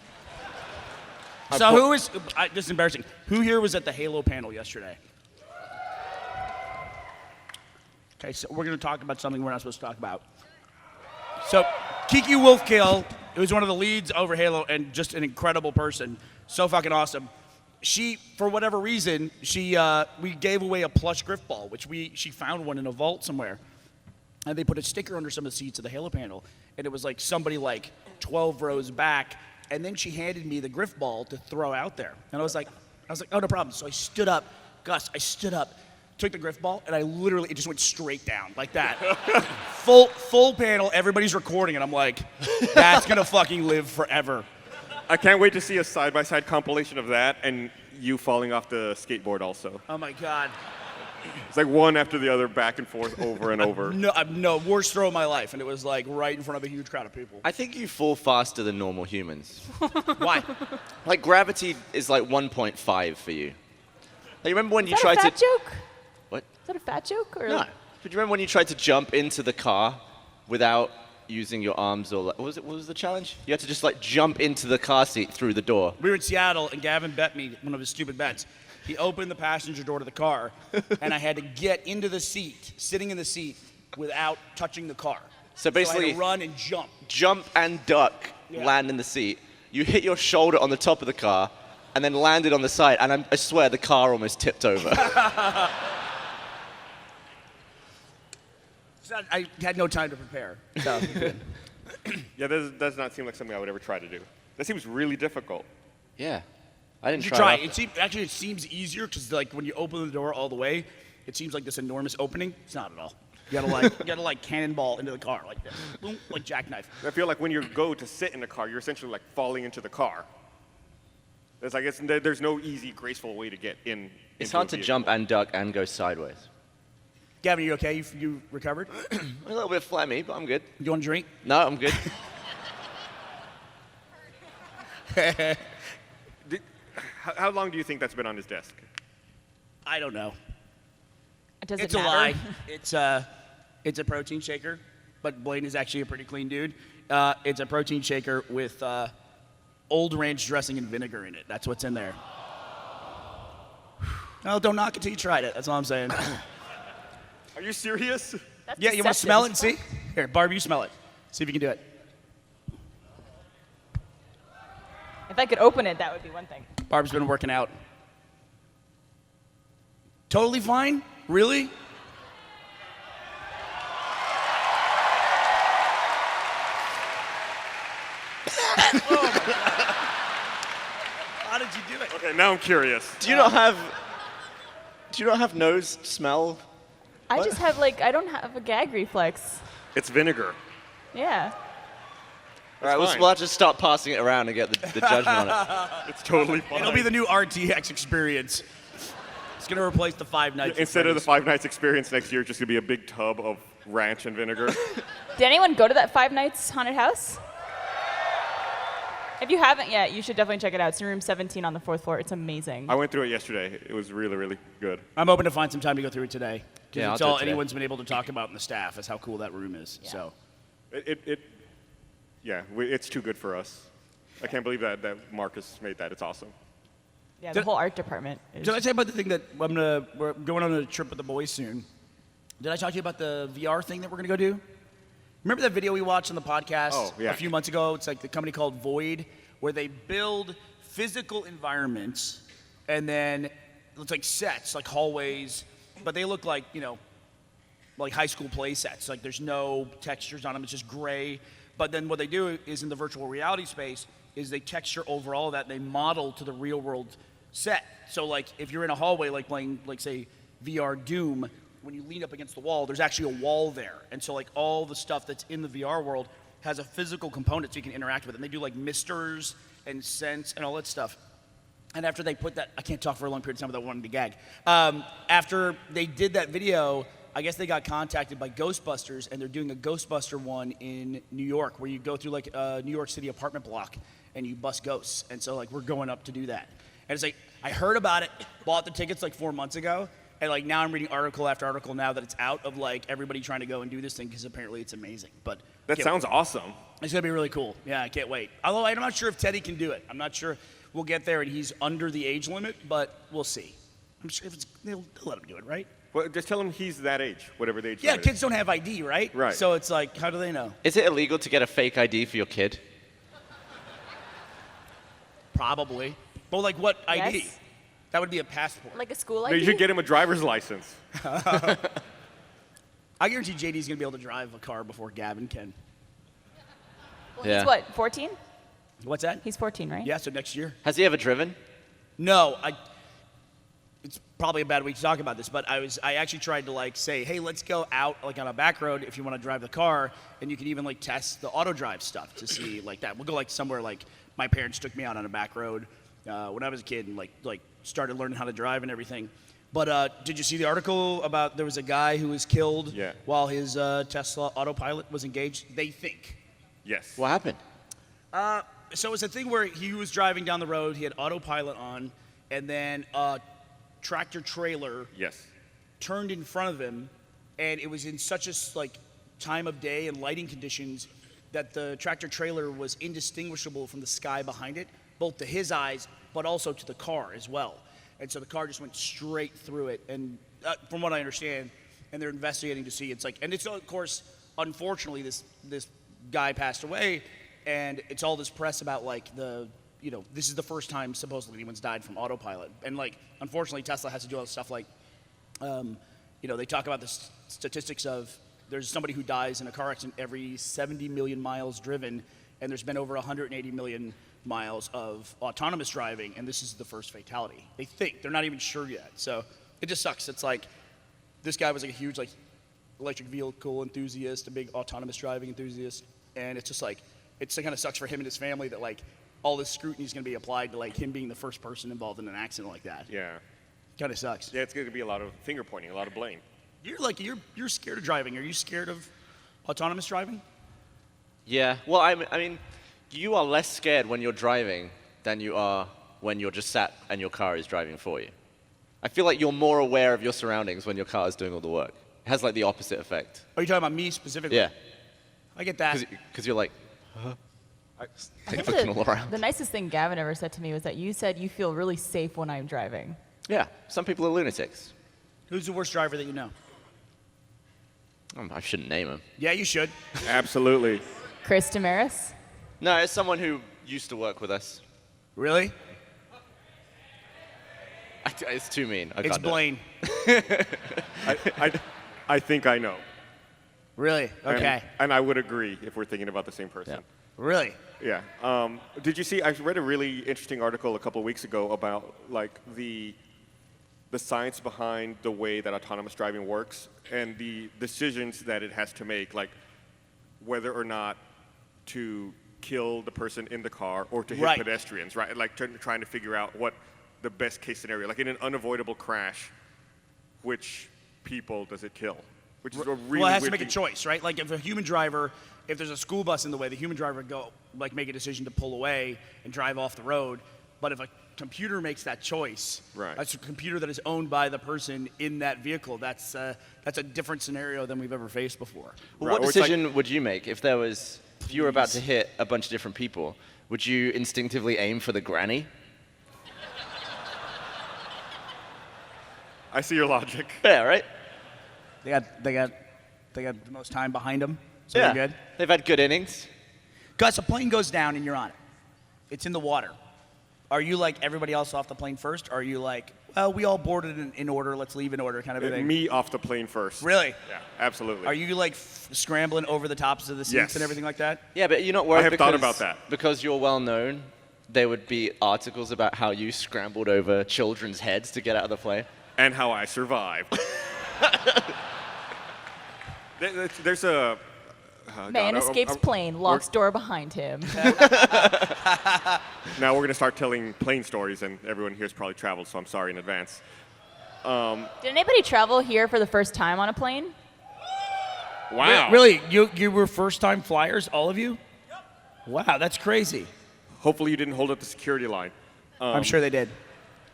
So who is? This is embarrassing. Who here was at the Halo panel yesterday? Okay, so we're going to talk about something we're not supposed to talk about. So, Kiki Wolfkill, who was one of the leads over Halo and just an incredible person, so fucking awesome. She, for whatever reason, we gave away a plush Griffball, which she found one in a vault somewhere. And they put a sticker under some of the seats of the Halo panel. And it was like somebody like 12 rows back. And then she handed me the Griffball to throw out there. And I was like, oh, no problem. So I stood up. Gus, I stood up. Took the Griffball, and it just went straight down, like that. full panel, everybody's recording, and I'm like, that's gonna fucking live forever. I can't wait to see a side-by-side compilation of that and you falling off the skateboard also. Oh my God. It's like one after the other, back and forth, over and over. No, worst throw of my life, and it was like right in front of a huge crowd of people. I think you fall faster than normal humans. Why? Like, gravity is like 1.5 for you. Like, you remember when you Is tried that a fat to... joke? What? Is that a fat joke? Or? No. But do you remember when you tried to jump into the car without using your arms or like, what was the challenge? You had to just like jump into the car seat through the door. We were in Seattle, and Gavin bet me one of his stupid bets. He opened the passenger door to the car, and I had to get into the seat, sitting in the seat, without touching the car. So basically, I had to run and jump. Jump and duck, land in the seat. You hit your shoulder on the top of the car, and then landed on the side, and I swear the car almost tipped over. So I had no time to prepare. So. Yeah, that does not seem like something I would ever try to do. That seems really difficult. Yeah. I didn't You try try. it. It seems easier because like when you open the door all the way, it seems like this enormous opening. It's not at all. You gotta like cannonball into the car like this, boom, like jackknife. I feel like when you go to sit in the car, you're essentially like falling into the car. There's no easy, graceful way to get in. It's hard to jump and duck and go sideways. Gavin, you okay? You recovered? A little bit phlegmy, but I'm good. You want a drink? No, I'm good. How long do you think that's been on his desk? I don't know. Does It's it a matter? lie. It's a protein shaker, but Blaine is actually a pretty clean dude. It's a protein shaker with Old Ranch dressing and vinegar in it. That's what's in there. Well, don't knock it till you tried it. That's all I'm saying. Are you serious? That's Yeah, you want to deceptive smell it as and see? fuck. Here, Barb, you smell it. See if you can do it. If I could open it, that would be one thing. Barb's been working out. Totally fine? Really? How did you do it? Okay, now I'm curious. Do you not have nose smell? I just have I don't have a gag reflex. It's vinegar. Yeah. All right, fine. we'll have to start passing it around and get the judgment on it. It's totally fine. It'll be the new RTX experience. It's going to replace the Five Nights. Instead of the experience. Five Nights experience next year, it's just going to be a big tub of ranch and vinegar. Did anyone go to that Five Nights haunted house? If you haven't yet, you should definitely check it out. It's in room 17 on the 4th floor. It's amazing. I went through it yesterday. It was really, really good. I'm hoping to find some time to go through it today. 'Cause Yeah, it's I'll do it all today. anyone's been able to talk about in the staff is how cool that room is. Yeah. So It's too good for us. I can't believe that Marcus made that. It's awesome. Yeah, the Did- whole art department. Is, did I tell you about the thing that we're going on a trip with the boys soon? Did I talk to you about the VR thing that we're going to go do? Remember that video we watched on the podcast Oh, yeah. a few months ago? It's like the company called Void, where they build physical environments and then it's like sets, like hallways, but they look like, like high school play sets. Like there's no textures on them, it's just gray. But then what they do is in the virtual reality space is they texture over all of that and they model to the real world set. So like if you're in a hallway like playing like say VR Doom, when you lean up against the wall, there's actually a wall there. And so like all the stuff that's in the VR world has a physical component so you can interact with it. And they do like misters and scents and all that stuff. And after they put that, I can't talk for a long period of time without wanting to gag. After they did that video, I guess they got contacted by Ghostbusters, and they're doing a Ghostbuster one in New York, where you go through like a New York City apartment block, and you bust ghosts. And so like we're going up to do that. And it's like I heard about it, bought the tickets like 4 months ago, and like now I'm reading article after article now that it's out of like everybody trying to go and do this thing because apparently it's amazing. But That sounds awesome. it's gonna be really cool. Yeah, I can't wait. Although I'm not sure if Teddy can do it. I'm not sure we'll get there and he's under the age limit, but we'll see. I'm sure if they'll let him do it, right? Well, just tell him he's that age, whatever the age Yeah, limit kids don't have ID, right? Right. So it's like, how do they know? Is it illegal to get a fake ID for your kid? Probably. Well, like what ID? Yes. That would be a passport. like a school is. ID? You should get him a driver's license. I guarantee JD's gonna be able to drive a car before Gavin can. Well, Yeah. He's what, 14? What's that? He's 14, right? Yeah, so next year. Has he ever driven? No, it's probably a bad week to talk about this, but I actually tried to like say, hey, let's go out like on a back road if you want to drive the car, and you can even like test the auto drive stuff to see like that. We'll go like somewhere like my parents took me out on a back road when I was a kid and like started learning how to drive and everything. But did you see the article about there was a guy who was killed Yeah. while his Tesla autopilot was engaged? They think. Yes. What happened? So it's a thing where he was driving down the road, he had autopilot on, and then a tractor trailer Yes. turned in front of him, and it was in such a like time of day and lighting conditions that the tractor trailer was indistinguishable from the sky behind it, both to his eyes but also to the car as well. And so the car just went straight through it. And from what I understand, and they're investigating to see, it's like, and it's of course, unfortunately, this guy passed away, and it's all this press about like this is the first time supposedly anyone's died from autopilot, and like unfortunately Tesla has to do all this stuff like, they talk about the statistics of there's somebody who dies in a car accident every 70 million miles driven, and there's been over 180 million miles of autonomous driving, and this is the first fatality. They think they're not even sure yet, so it just sucks. It's like this guy was like a huge like electric vehicle enthusiast, a big autonomous driving enthusiast, and it's just like it kind of sucks for him and his family that like all this scrutiny is going to be applied to like him being the first person involved in an accident like that. Yeah. Kind of sucks. Yeah, it's going to be a lot of finger pointing, a lot of blame. You're scared of driving. Are you scared of autonomous driving? Yeah. Well, I mean, you are less scared when you're driving than you are when you're just sat and your car is driving for you. I feel like you're more aware of your surroundings when your car is doing all the work. It has like the opposite effect. Are you talking about me specifically? Yeah. I get that. Because you're like, I like think looking all around. the nicest thing Gavin ever said to me was that you said you feel really safe when I'm driving. Yeah. Some people are lunatics. Who's the worst driver that you know? I shouldn't name him. Yeah, you should. Absolutely. Chris Damaris? No, it's someone who used to work with us. Really? It's too mean. I It's can't do it. Blaine. I think I know. Really? Okay. And I would agree if we're thinking about the same person. Yeah. Really? Yeah. Did you see? I read a really interesting article a couple of weeks ago about like the science behind the way that autonomous driving works and the decisions that it has to make, like whether or not to kill the person in the car or to hit Right. pedestrians, right? Like trying to figure out what the best case scenario, like in an unavoidable crash, which people does it kill? Which is a really Well, it has to weird make a thing. choice, right? Like if a human driver, if there's a school bus in the way, the human driver would go, like make a decision to pull away and drive off the road. But if a computer makes that choice, Right. that's a computer that is owned by the person in that vehicle. That's a different scenario than we've ever faced before. Well, Right, what or it's like- decision would you make if you were about to hit a bunch of different people? Would you instinctively aim for the granny? I see your logic. Yeah, right? They got the most time behind them, so they're good. They've had good innings. Gus, a plane goes down and you're on it. It's in the water. Are you like everybody else off the plane first? Or are you like, well, we all boarded in order, let's leave in order kind of a thing? Me off the plane first. Really? Yeah, absolutely. Are you like scrambling over the tops of the seats Yes. and everything like that? Yeah, but you're not worried I have because, thought about that. because you're well known. There would be articles about how you scrambled over children's heads to get out of the plane. And how I survived. There's a... Man escapes plane, locks door behind him. Now we're going to start telling plane stories, and everyone here's probably traveled, so I'm sorry in advance. Did anybody travel here for the first time on a plane? Wow. Really? You were first-time flyers, all of you? Yep. Wow, that's crazy. Hopefully you didn't hold up the security line. I'm sure they did.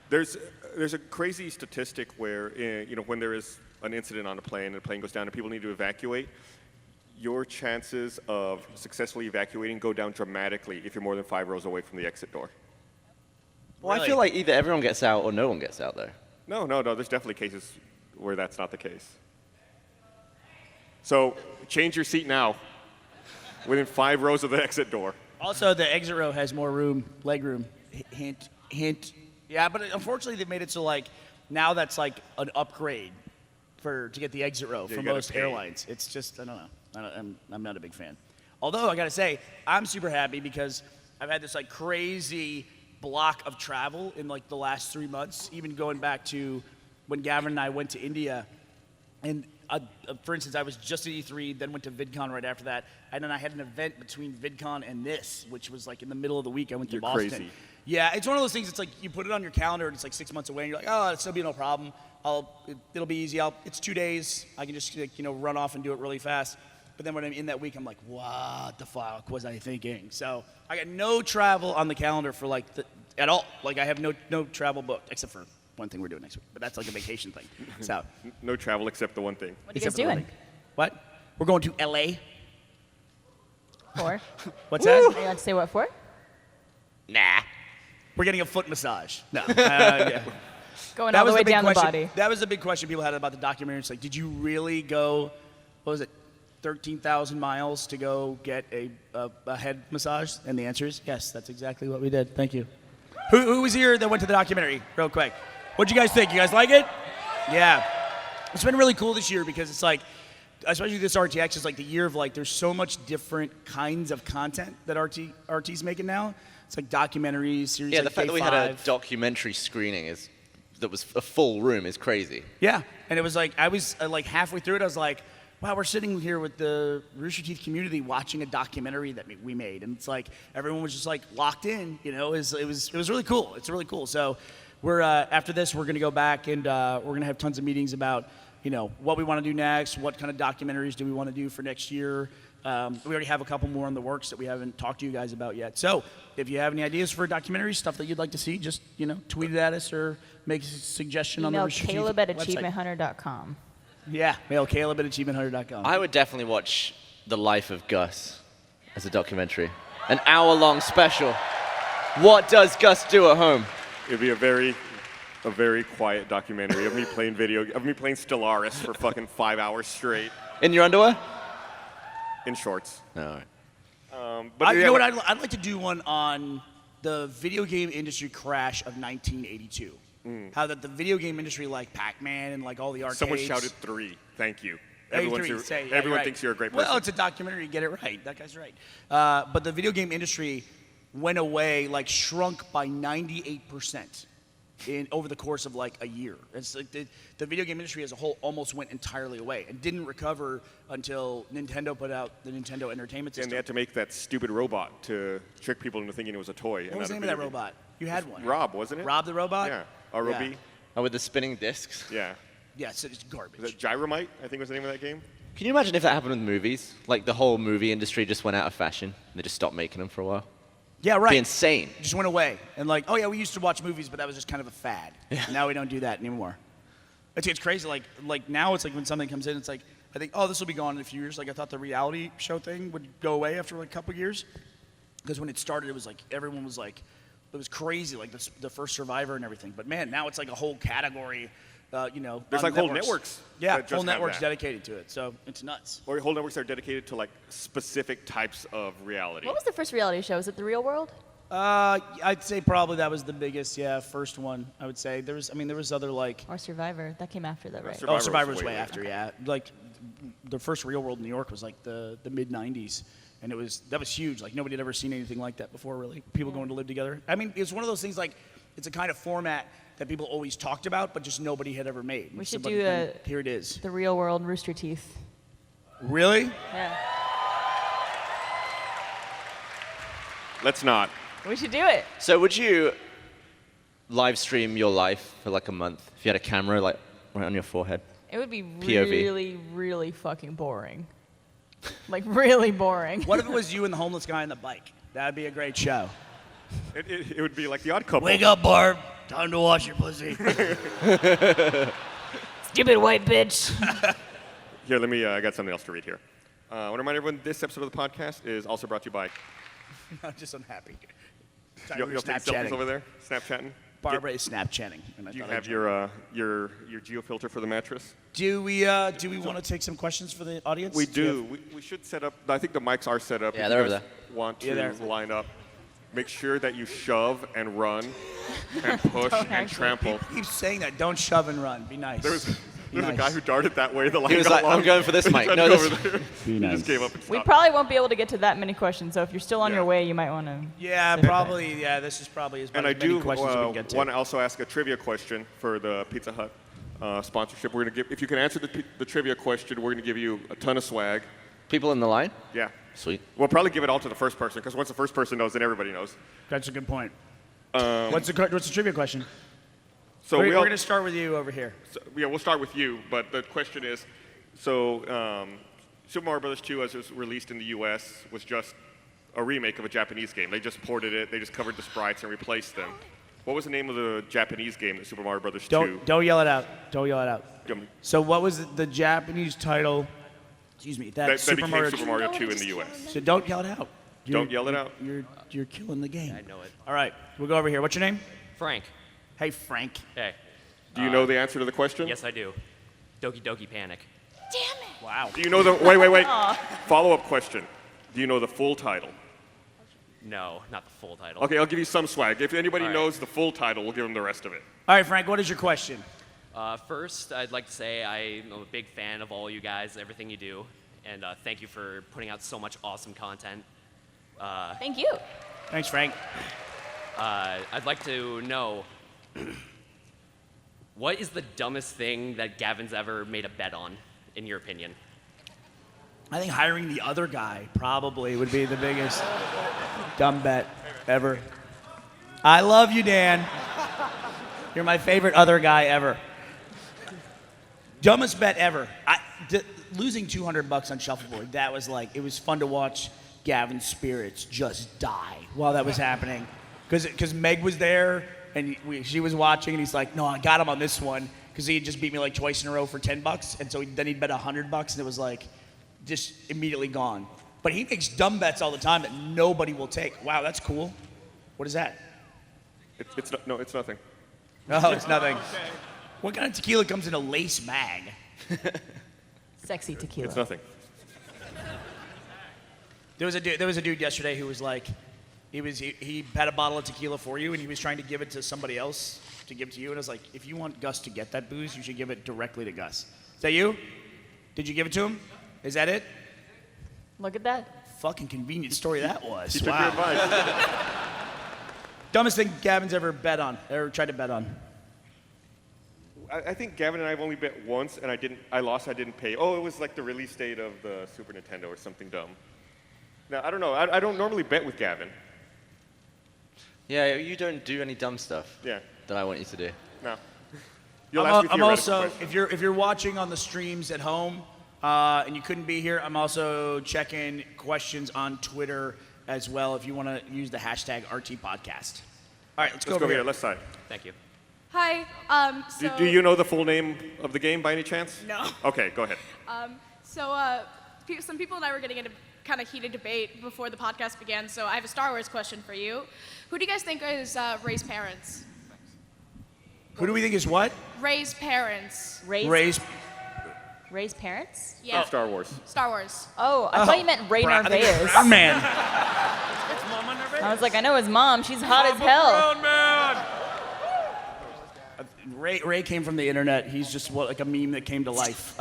There's a crazy statistic where, when there is an incident on a plane and the plane goes down and people need to evacuate, your chances of successfully evacuating go down dramatically if you're more than 5 rows away from the exit door. Well, Really? I feel like either everyone gets out or no one gets out, though. No, there's definitely cases where that's not the case. So change your seat now, within 5 rows of the exit door. Also, the exit row has more room, leg room. Hint, hint. Yeah, but unfortunately, they made it so like now that's like an upgrade to get the exit row Yeah, for you gotta most pay. airlines. It's just I don't know. I'm not a big fan. Although I gotta say, I'm super happy because I've had this like crazy block of travel in like the last 3 months, even going back to when Gavin and I went to India. And for instance, I was just at E3, then went to VidCon right after that, and then I had an event between VidCon and this, which was like in the middle of the week. I went to You're Boston. crazy. Yeah, it's one of those things. It's like you put it on your calendar, and it's like 6 months away, and you're like, oh, it'll be no problem. It'll be easy. It's 2 days. I can just run off and do it really fast. But then when I'm in that week, I'm like, what the fuck was I thinking? So I got no travel on the calendar for like at all. Like I have no travel booked except for one thing we're doing next week. But that's like a vacation thing. So No travel except the one thing. What are you guys except for the one doing? thing. What? We're going to LA. For? What's Are you that? allowed to say what for? Nah. We're getting a foot massage. No. Yeah. Going all the way down the body. That was a big question people had about the documentary. It's like, did you really go, what was it, 13,000 miles to go get a head massage? And the answer is yes, that's exactly what we did. Thank you. Who was here that went to the documentary, real quick? What'd you guys think? You guys like it? Yeah. It's been really cool this year because it's like, especially this RTX is like the year of like, there's so much different kinds of content that RT's making now. It's like documentaries, series Yeah, like the fact that we K5. had a documentary screening that was a full room is crazy. Yeah, and it was like, I was like halfway through it, I was like, wow, we're sitting here with the Rooster Teeth community watching a documentary that we made. And it's like, everyone was just like locked in, it was really cool. It's really coal. So we're, after this, we're gonna go back and we're gonna have tons of meetings about, what we wanna do next, what kind of documentaries do we wanna do for next year. We already have a couple more in the works that we haven't talked to you guys about yet. So if you have any ideas for documentaries, stuff that you'd like to see, just, tweet it at us or make a suggestion on the Email Rooster Teeth Caleb at website. achievementhunter.com. Yeah, mail Caleb at achievementhunter.com. I would definitely watch The Life of Gus as a documentary. An hour-long special. What does Gus do at home? It'd be a very quiet documentary of me playing Stellaris for fucking 5 hours straight. In your underwear? In shorts. No. All right. But you yeah, know what? I'd like to do one on the video game industry crash of 1982. How that the video game industry, like Pac-Man and like all the arcades. someone shouted 3. Thank you. Hey, Everyone, three, say, yeah, everyone you're right. thinks you're a great person. Well, it's a documentary. You get it right. That guy's right. But the video game industry went away, like shrunk by 98% over the course of like a year. It's like the video game industry as a whole almost went entirely away and didn't recover until Nintendo put out the Nintendo Entertainment System. And they had to make that stupid robot to trick people into thinking it was a toy. What was the name of that robot? You had one. Rob, wasn't it? Rob the robot? Yeah. R-O-B? Yeah. Oh, with the spinning discs? Yeah. Yes, it's garbage. Was it Gyromite, I think was the name of that game? Can you imagine if that happened with movies? Like the whole movie industry just went out of fashion. They just stopped making them for a while. Yeah, right. It'd be insane. It just went away. And like, oh yeah, we used to watch movies, but that was just kind of a fad. Yeah. Now we don't do that anymore. It's crazy. Like now it's like when something comes in, it's like, I think, oh, this will be gone in a few years. Like I thought the reality show thing would go away after like a couple years. Because when it started, it was like, everyone was like, it was crazy, like the first Survivor and everything. But man, now it's like a whole category, you know. There's like whole networks. Yeah, that just whole have networks that. dedicated to it. So it's nuts. Or whole networks that are dedicated to like specific types of reality. What was the first reality show? Was it The Real World? I'd say probably that was the biggest, first one. I would say there was other like. Or Survivor? That came after that, right? Survivor was way after, yeah. Like the first Real World in New York was like the mid '90s, and that was huge. Like nobody had ever seen anything like that before, really. People going to live together. I mean, it's one of those things like it's a kind of format that people always talked about, but just nobody had ever made. We should But do then here it is. The Real World Rooster Teeth. Really? Yeah. Let's not. We should do it. So would you live stream your life for like a month if you had a camera like right on your forehead? It would be POV. really, really fucking boring. Like really boring. What if it was you and the homeless guy on the bike? That'd be a great show. It would be like The Odd Couple. Wake up, Barb. Time to wash your pussy. Stupid white bitch. Here, let me, I got something else to read here. I want to remind everyone this episode of the podcast is also brought to you by. I'm just unhappy. You have selfies over there? Snapchatting? Barbara is Snapchatting. Do you have your geofilter for the mattress? Do we want to take some questions for the audience? We do. We should set up. I think the mics are set up. Yeah, If they're you over guys Want to there. line up? Make sure that you shove and run, and push and actually. trample. Keep saying that. Don't shove and run. Be nice. There's Be a nice. guy who darted that way. The line He was got like, long. I'm going for this He mic. tried No, to go this. over there. Be He nice. just gave up and We stopped. probably won't be able to get to that many questions, so if you're still on Yeah. your way, you might want to. Yeah, probably. Yeah, this is probably as And many I do questions as we can get to. want to also ask a trivia question for the Pizza Hut sponsorship. We're gonna give. If you can answer the trivia question, we're gonna give you a ton of swag. People in the line? Yeah. Sweet. We'll probably give it all to the first person because once the first person knows, then everybody knows. That's a good point. What's the trivia question? So we're we all, going to start with you over here. so, yeah, we'll start with you. But the question is, so Super Mario Bros. 2, as it was released in the U.S., was just a remake of a Japanese game. They just ported it. They just covered the sprites and replaced them. What was the name of the Japanese game that Super Mario Bros. 2? Don't yell it out. Don't yell it out. Um, So what was the Japanese title? Excuse me. That that Super became Mario. Super Mario 2 in the U.S. So don't yell it out. Don't yell it out. You're killing the game. I know it. All right, we'll go over here. What's your name? Frank. Hey, Frank. Hey. Do you know the answer to the question? Yes, I do. Doki Doki Panic. Wow. Do you know the wait. Follow-up question. Do you know the full title? No, not the full title. Okay, I'll give you some swag. If anybody All right. knows the full title, we'll give them the rest of it. All right, Frank. What is your question? First, I'd like to say I'm a big fan of all you guys, everything you do, and thank you for putting out so much awesome content. Thank you. Thanks, Frank. I'd like to know what is the dumbest thing that Gavin's ever made a bet on, in your opinion? I think hiring the other guy probably would be the biggest dumb bet ever. I love you, Dan. You're my favorite other guy ever. Dumbest bet ever. Losing $200 on Shuffleboard, that was like, it was fun to watch Gavin's spirits just die while that was happening. Because Meg was there, and she was watching, and he's like, no, I got him on this one, because he had just beat me like twice in a row for $10, and so then he'd bet $100, and it was like, just immediately gone. But he makes dumb bets all the time that nobody will take. Wow, that's cool. What is that? It's nothing. No, it's nothing. What kind of tequila comes in a lace bag? Sexy tequila. It's nothing. There was a dude yesterday who was like, he had a bottle of tequila for you, and he was trying to give it to somebody else to give to you, and I was like, if you want Gus to get that booze, you should give it directly to Gus. Is that you? Did you give it to him? Is that it? Look at that. Fucking convenient story that was. He took your advice. Dumbest thing Gavin's ever bet on, or tried to bet on. I think Gavin and I have only bet once, and I lost. I didn't pay. Oh, it was like the release date of the Super Nintendo or something dumb. Now, I don't know. I don't normally bet with Gavin. Yeah, you don't do any dumb stuff. Yeah. That I want you to do. No. You'll ask me I'm theoretical also, questions. if you're watching on the streams at home and you couldn't be here, I'm also checking questions on Twitter as well if you want to use the hashtag RTPodcast. All right, let's go over here. here. Left side. Thank you. Hi. Do you know the full name of the game by any chance? No. Okay, go ahead. Some people and I were getting into kind of heated debate before the podcast began, so I have a Star Wars question for you. Who do you guys think is Rey's parents? Who do we think is what? Rey's parents. Ray's. Ray's parents? Yeah. Star Wars. Star Wars. Oh, I thought you meant Ray I think it's Narvaez. Brown Man. I was like, I know his mom. She's hot as hell. Ray came from the internet. He's just like a meme that came to life.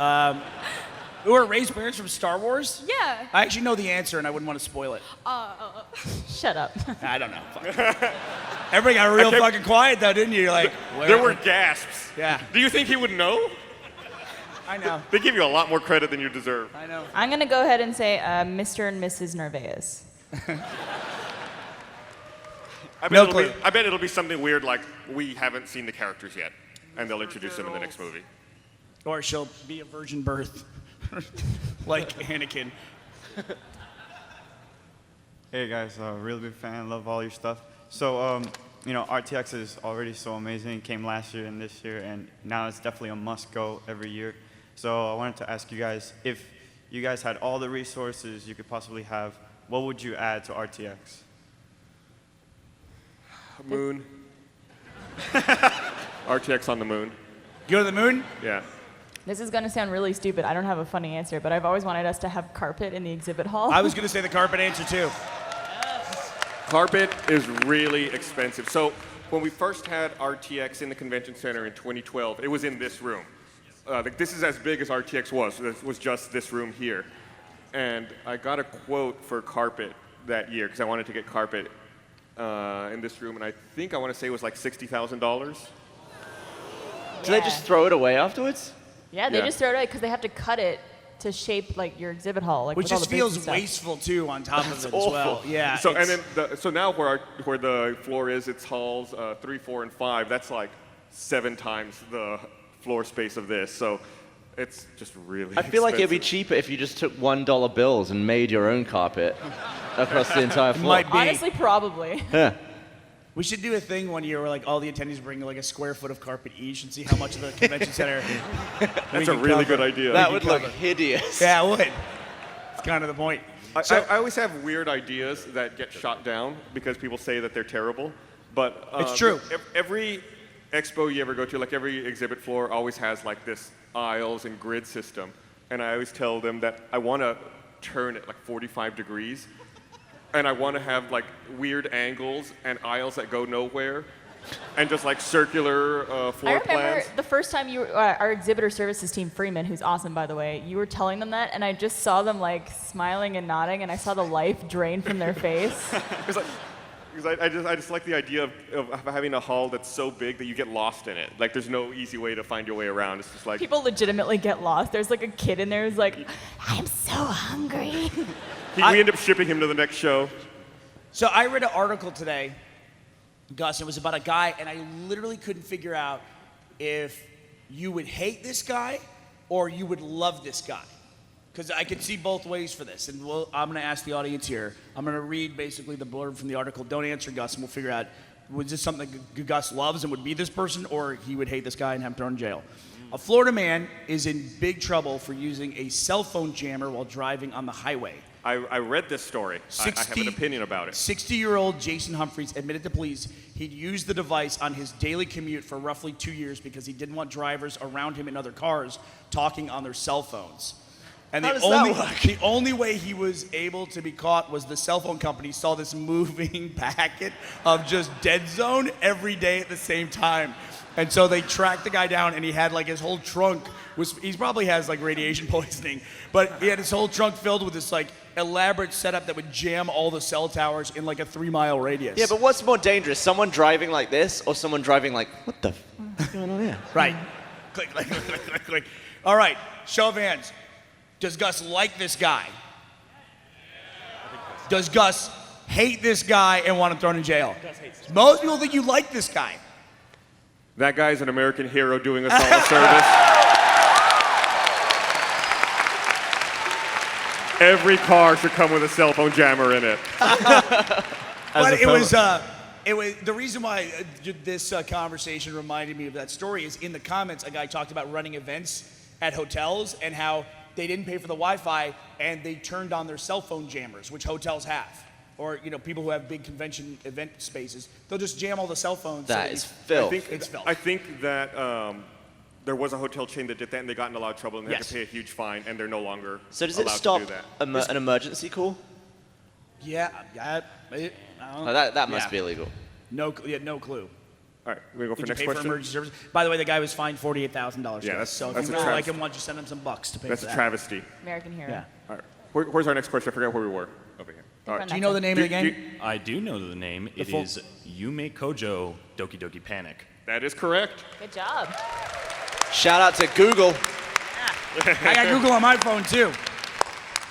Who are Ray's parents from Star Wars? Yeah. I actually know the answer, and I wouldn't want to spoil it. Shut up. I don't know. Fuck. Everybody got real fucking quiet, though, didn't you? You're like, There were gasps. Yeah. Do you think he would know? I know. They give you a lot more credit than you deserve. I know. I'm going to go ahead and say Mr. and Mrs. Narvaez. I bet it'll be something weird like we haven't seen the characters yet, and they'll introduce them in the next movie. Or she'll be a virgin birth, like Anakin. Hey guys, really big fan, love all your stuff. So, RTX is already so amazing. It came last year and this year, and now it's definitely a must-go every year. So I wanted to ask you guys, if you guys had all the resources you could possibly have, what would you add to RTX? Moon. RTX on the moon. Go to the moon? Yeah. This is going to sound really stupid. I don't have a funny answer, but I've always wanted us to have carpet in the exhibit hall. I was going to say the carpet answer, too. Carpet is really expensive. So when we first had RTX in the convention center in 2012, it was in this room. This is as big as RTX was. This was just this room here. And I got a quote for carpet that year because I wanted to get carpet in this room, and I think I want to say it was like $60,000. Do they just throw it away afterwards? Yeah, they Yeah. just throw it away because they have to cut it to shape like your exhibit hall, like Which with all just the booths and feels stuff. wasteful, too, on top of it as Awful. well. Yeah. So and it's- then so now where the floor is, it's halls 3, 4, and 5. That's like 7 times the floor space of this. So it's just really. I feel like it'd be expensive. cheaper if you just took $1 bills and made your own carpet across the entire floor. might be. Honestly, probably. Yeah. We should do a thing one year where like all the attendees bring like a square foot of carpet each and see how much of the convention center. That's a really good idea. That would look hideous. Yeah, it would. It's kind of the point. I always have weird ideas that get shot down because people say that they're terrible. But It's true. Every expo you ever go to, like every exhibit floor, always has like this aisles and grid system. And I always tell them that I want to turn it like 45 degrees. And I want to have like weird angles and aisles that go nowhere. And just like circular floor I remember plans. the first time you were, our exhibitor services team, Freeman, who's awesome by the way, you were telling them that, and I just saw them like smiling and nodding, and I saw the life drain from their face. Because I just like the idea of having a hall that's so big that you get lost in it. Like there's no easy way to find your way around. It's just like People legitimately get lost. There's like a kid in there who's like, I'm so hungry. we end up shipping him to the next show. So I read an article today, Gus, it was about a guy, and I literally couldn't figure out if you would hate this guy or you would love this guy. Because I could see both ways for this. And I'm going to ask the audience here. I'm going to read basically the blurb from the article. Don't answer Gus, and we'll figure out, was this something that Gus loves and would be this person, or he would hate this guy and have him thrown in jail? A Florida man is in big trouble for using a cell phone jammer while driving on the highway. I read this story. I have an opinion about it. 60-year-old Jason Humphreys admitted to police he'd used the device on his daily commute for roughly 2 years because he didn't want drivers around him in other cars talking on their cell phones. And How the does that only, work? the only way he was able to be caught was the cell phone company saw this moving packet of just dead zone every day at the same time. And so they tracked the guy down, and he had like his whole trunk he probably has like radiation poisoning, but he had his whole trunk filled with this like elaborate setup that would jam all the cell towers in like a 3-mile radius. Yeah, but what's more dangerous? Someone driving like this or someone driving like, what the what's going on here? Right. Click, click, click, click, click, click. All right, show of hands. Does Gus like this guy? Does Gus hate this guy and want him thrown in jail? Most people think you like this guy. That guy's an American hero doing us all a service. Every car should come with a cell phone jammer in it. But it was the reason why this conversation reminded me of that story is in the comments a guy talked about running events at hotels and how they didn't pay for the Wi-Fi and they turned on their cell phone jammers, which hotels have. Or people who have big convention event spaces, they'll just jam all the cell phones. That is filth. It's filth. I think that there was a hotel chain that did that, and they got in a lot of trouble, and they had Yes. to pay a huge fine, and they're no longer So does allowed it stop to do that. an emergency call? Yeah, I don't Oh, know. that must Yeah. be illegal. No clue. All right, we go for Did you next pay for question. emergency service? By the way, the guy was fined $48,000. Yeah, so if that's you a really like travesty. him, why don't you send him some bucks to pay That's for a that? travesty. American hero. Yeah. All right, where's our next question? I forgot where we were. Over here. All right. Do you know the name of the game? I do know the name. It full- is Yume Kojo Doki Doki Panic. That is correct. Good job. Shout out to Google. I got Google on my phone too.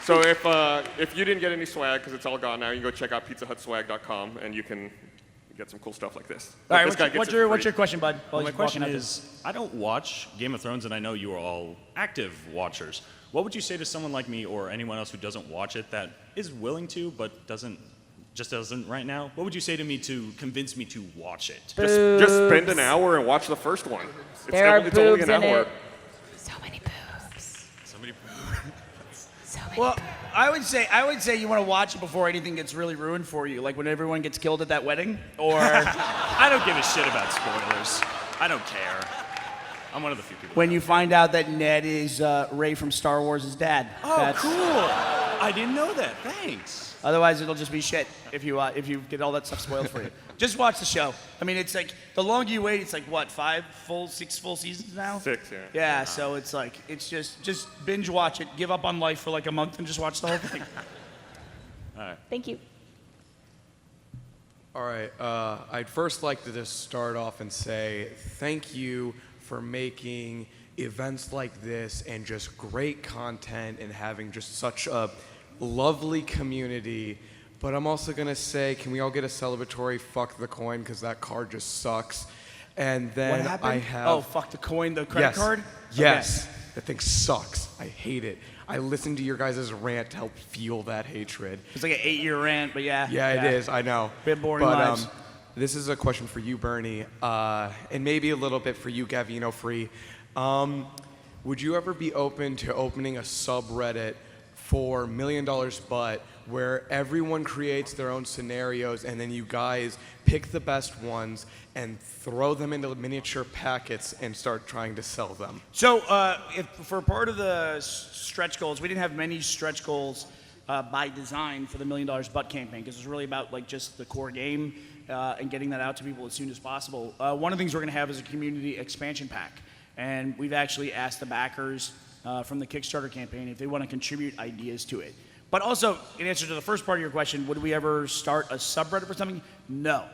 So if you didn't get any swag, because it's all gone now, you can go check out pizzahutswag.com, and you can get some cool stuff like this. All right, This guy what's gets it your free. question, bud? While My he's question walking out is, I don't watch Game of Thrones, and I know you are all active watchers. What would you say to someone like me or anyone else who doesn't watch it that is willing to but doesn't right now? What would you say to me to convince me to watch it? Just spend an hour and watch the first one. There are It's only boobs an in hour. it. So many boobs. Somebody. So many Well, I would say you want to watch it before anything gets really ruined for you, like when everyone gets killed at that wedding, or I don't give a shit about spoilers. I don't care. I'm one of the few people. when you find out that Ned is Rey from Star Wars' dad. Oh, cool! I didn't know that. Thanks. Otherwise, it'll just be shit if you get all that stuff spoiled for you. Just watch the show. I mean, it's like the longer you wait, it's like what, 6 full seasons now? 6, yeah. Yeah, so it's like just binge watch it, give up on life for like a month, and just watch the whole thing. Thank you. All right, I'd first like to just start off and say thank you for making events like this and just great content and having just such a lovely community. But I'm also gonna say, can we all get a celebratory fuck the coin, because that card just sucks. And then What happened? I have Oh, fuck the coin, the credit yes, card? Yes, that thing sucks. I hate it. I listened to your guys' rant to help fuel that hatred. It's like an 8-year rant, but yeah. Yeah, it is. I know. Bit boring but, lives. This is a question for you, Burnie, and maybe a little bit for you, Gavino Free. Would you ever be open to opening a subreddit for $1 Million But, where everyone creates their own scenarios and then you guys pick the best ones and throw them into miniature packets and start trying to sell them? So, for part of the stretch goals, we didn't have many stretch goals by design for the $1 Million But campaign, because it was really about like just the core game and getting that out to people as soon as possible. One of the things we're going to have is a community expansion pack, and we've actually asked the backers from the Kickstarter campaign if they want to contribute ideas to it. But also, in answer to the first part of your question, would we ever start a subreddit for something? No,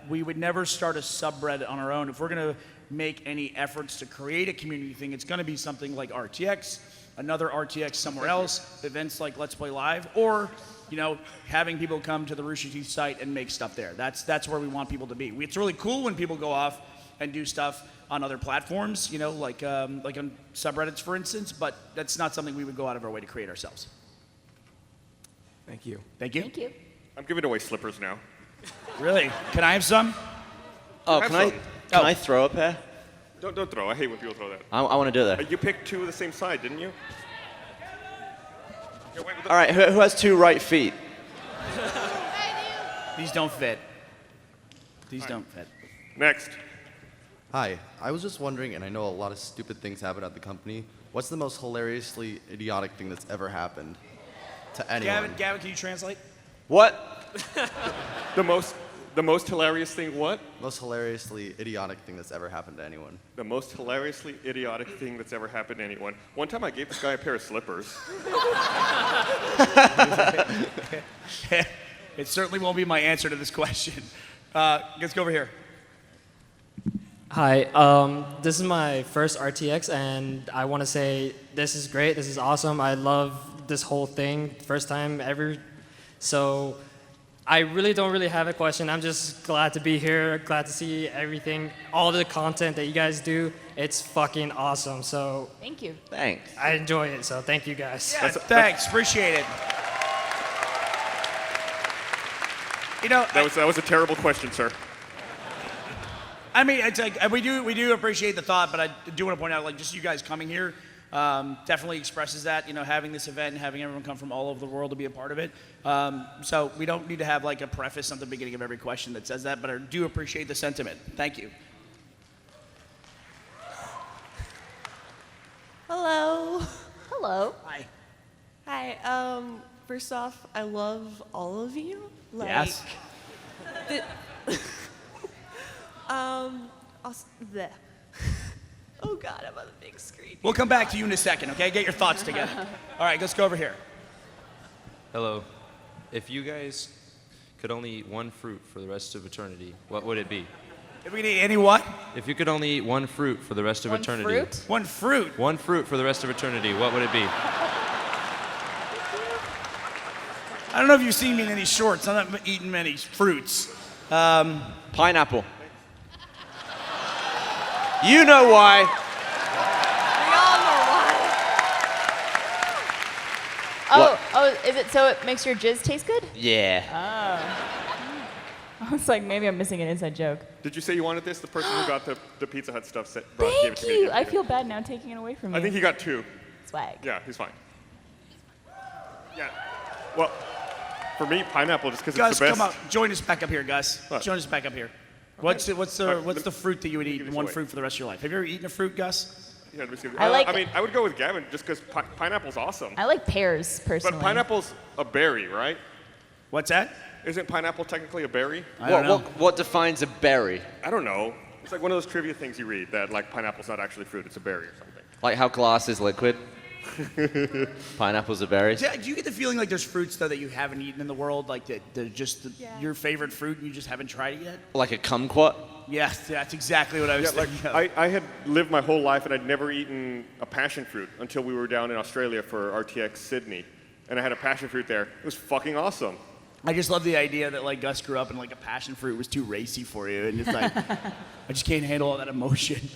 we would never start a subreddit on our own. If we're going to make any efforts to create a community thing, it's going to be something like RTX, another RTX somewhere else, events like Let's Play Live, or having people come to the Rooster Teeth site and make stuff there. That's where we want people to be. It's really cool when people go off and do stuff on other platforms, like on subreddits, for instance, but that's not something we would go out of our way to create ourselves. Thank you. Thank you. Thank you. I'm giving away slippers now. Really? Can I have some? Oh, Have can some. I throw a pair? Don't throw. I hate when people throw that. I want to do that. You picked 2 of the same side, didn't you? Yeah, wait, All right, who has 2 right feet? These don't fit. These don't fit. Next. Hi, I was just wondering, and I know a lot of stupid things happen at the company, What's the most hilariously idiotic thing that's ever happened to anyone? Gavin, can you translate? What? The most hilarious thing what? Most hilariously idiotic thing that's ever happened to anyone. The most hilariously idiotic thing that's ever happened to anyone. One time I gave this guy a pair of slippers. It certainly won't be my answer to this question. Let's go over here. Hi, this is my first RTX, and I want to say this is great. This is awesome. I love this whole thing. First time ever. So I really don't have a question. I'm just glad to be here, glad to see everything, all the content that you guys do. It's fucking awesome. So Thank you. Thanks. I enjoy it. So thank you guys. Yeah, thanks. Appreciate it. You know, That was a terrible question, sir. I mean, it's like we do appreciate the thought, but I do want to point out, like, just you guys coming here definitely expresses that. You know, having this event and having everyone come from all over the world to be a part of it. So we don't need to have like a preface at the beginning of every question that says that, but I do appreciate the sentiment. Thank you. Hello. Hello. Hi. Hi. First off, I love all of you. Like, Yes. Bleh. Oh God, I'm on the big screen. We'll come back to you in a second, okay? Get your thoughts together. All right, let's go over here. Hello. If you guys could only eat one fruit for the rest of eternity, what would it be? If we can eat any what? If you could only eat one fruit for the rest of One eternity. fruit? One fruit. One fruit for the rest of eternity, what would it be? I don't know if you've seen me in any shorts. I'm not eating many fruits. Pineapple. You know why. We all know why. Oh, is it so it makes your jizz taste good? Yeah. I was like, maybe I'm missing an inside joke. Did you say you wanted this? The person who got the Pizza Hut stuff gave it Thank to me. you. I feel bad now taking it away from you. I think he got 2. Swag. Yeah, he's fine. Yeah. Well, for me, pineapple just because it's Gus, the best. come on. Join us back up here, Gus. What? Join us back up here. Okay. What's the fruit that you would eat? One fruit for the rest of your life. Have you ever eaten a fruit, Gus? Yeah, let me see. I mean, I would go with Gavin just because pineapple's awesome. I like pears personally. But pineapple's a berry, right? What's that? Isn't pineapple technically a berry? What defines a berry? I don't know. It's like one of those trivia things you read that like pineapple's not actually fruit, it's a berry or something. Like how glass is liquid? Pineapples are berries? Do you get the feeling like there's fruits though that you haven't eaten in the world, like that they're just your favorite fruit and you just haven't tried it yet? Like a kumquat? Yes, that's exactly what I was thinking of. I had lived my whole life and I'd never eaten a passion fruit until we were down in Australia for RTX Sydney. And I had a passion fruit there. It was fucking awesome. I just love the idea that like Gus grew up and like a passion fruit was too racy for you, and it's like I just can't handle all that emotion.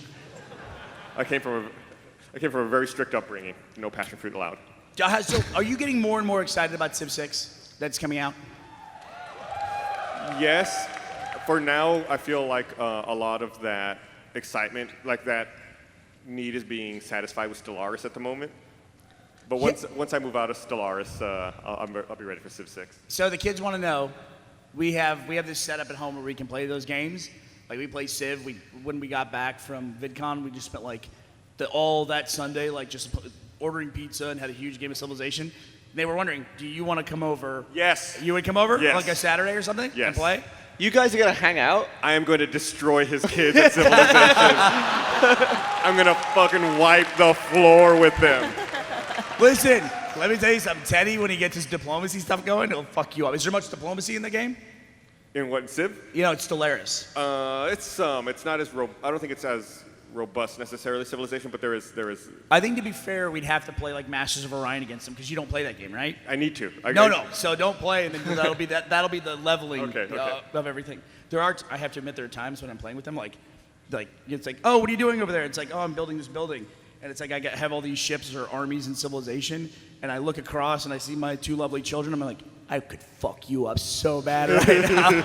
I came from a very strict upbringing. No passion fruit allowed. So, are you getting more and more excited about Civ 6 that's coming out? Yes. For now, I feel like a lot of that excitement, like that need is being satisfied with Stellaris at the moment. But once I move out of Stellaris, I'll be ready for Civ 6. So the kids want to know, we have this setup at home where we can play those games. Like we play Civ. When we got back from VidCon, we just spent like all that Sunday like just ordering pizza and had a huge game of Civilization. And they were wondering, do you want to come over? Yes. You would come over? Yes. Like a Saturday or something? Yes. And play? You guys are gonna hang out? I am going to destroy his kids at Civilization. I'm going to fucking wipe the floor with them. Listen, let me tell you something. Teddy, when he gets his diplomacy stuff going, he'll fuck you up. Is there much diplomacy in the game? In what, in Civ? You know, it's Stellaris. It's not as I don't think it's as robust necessarily Civilization, but there is. I think to be fair, we'd have to play like Masters of Orion against them because you don't play that game, right? I need to. No. So don't play, and then that'll be the leveling Okay. of everything. I have to admit, there are times when I'm playing with them, like it's like, oh, what are you doing over there? It's like, oh, I'm building this building. And it's like I have all these ships or armies in Civilization, and I look across and I see my 2 lovely children. I'm like, I could fuck you up so bad right now.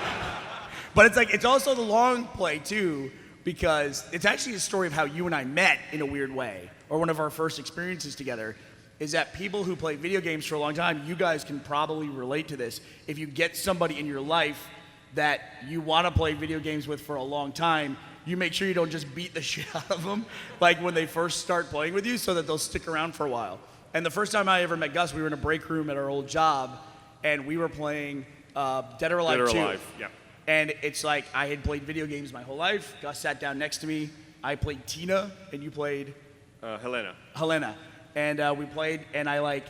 But it's like it's also the long play too, because it's actually a story of how you and I met in a weird way, or one of our first experiences together. Is that people who play video games for a long time, you guys can probably relate to this. If you get somebody in your life that you want to play video games with for a long time, you make sure you don't just beat the shit out of them, like when they first start playing with you, so that they'll stick around for a while. And the first time I ever met Gus, we were in a break room at our old job, and we were playing Dead or Alive 2. Dead or Alive, yeah. And it's like I had played video games my whole life. Gus sat down next to me. I played Tina, and you played Helena. And we played, and I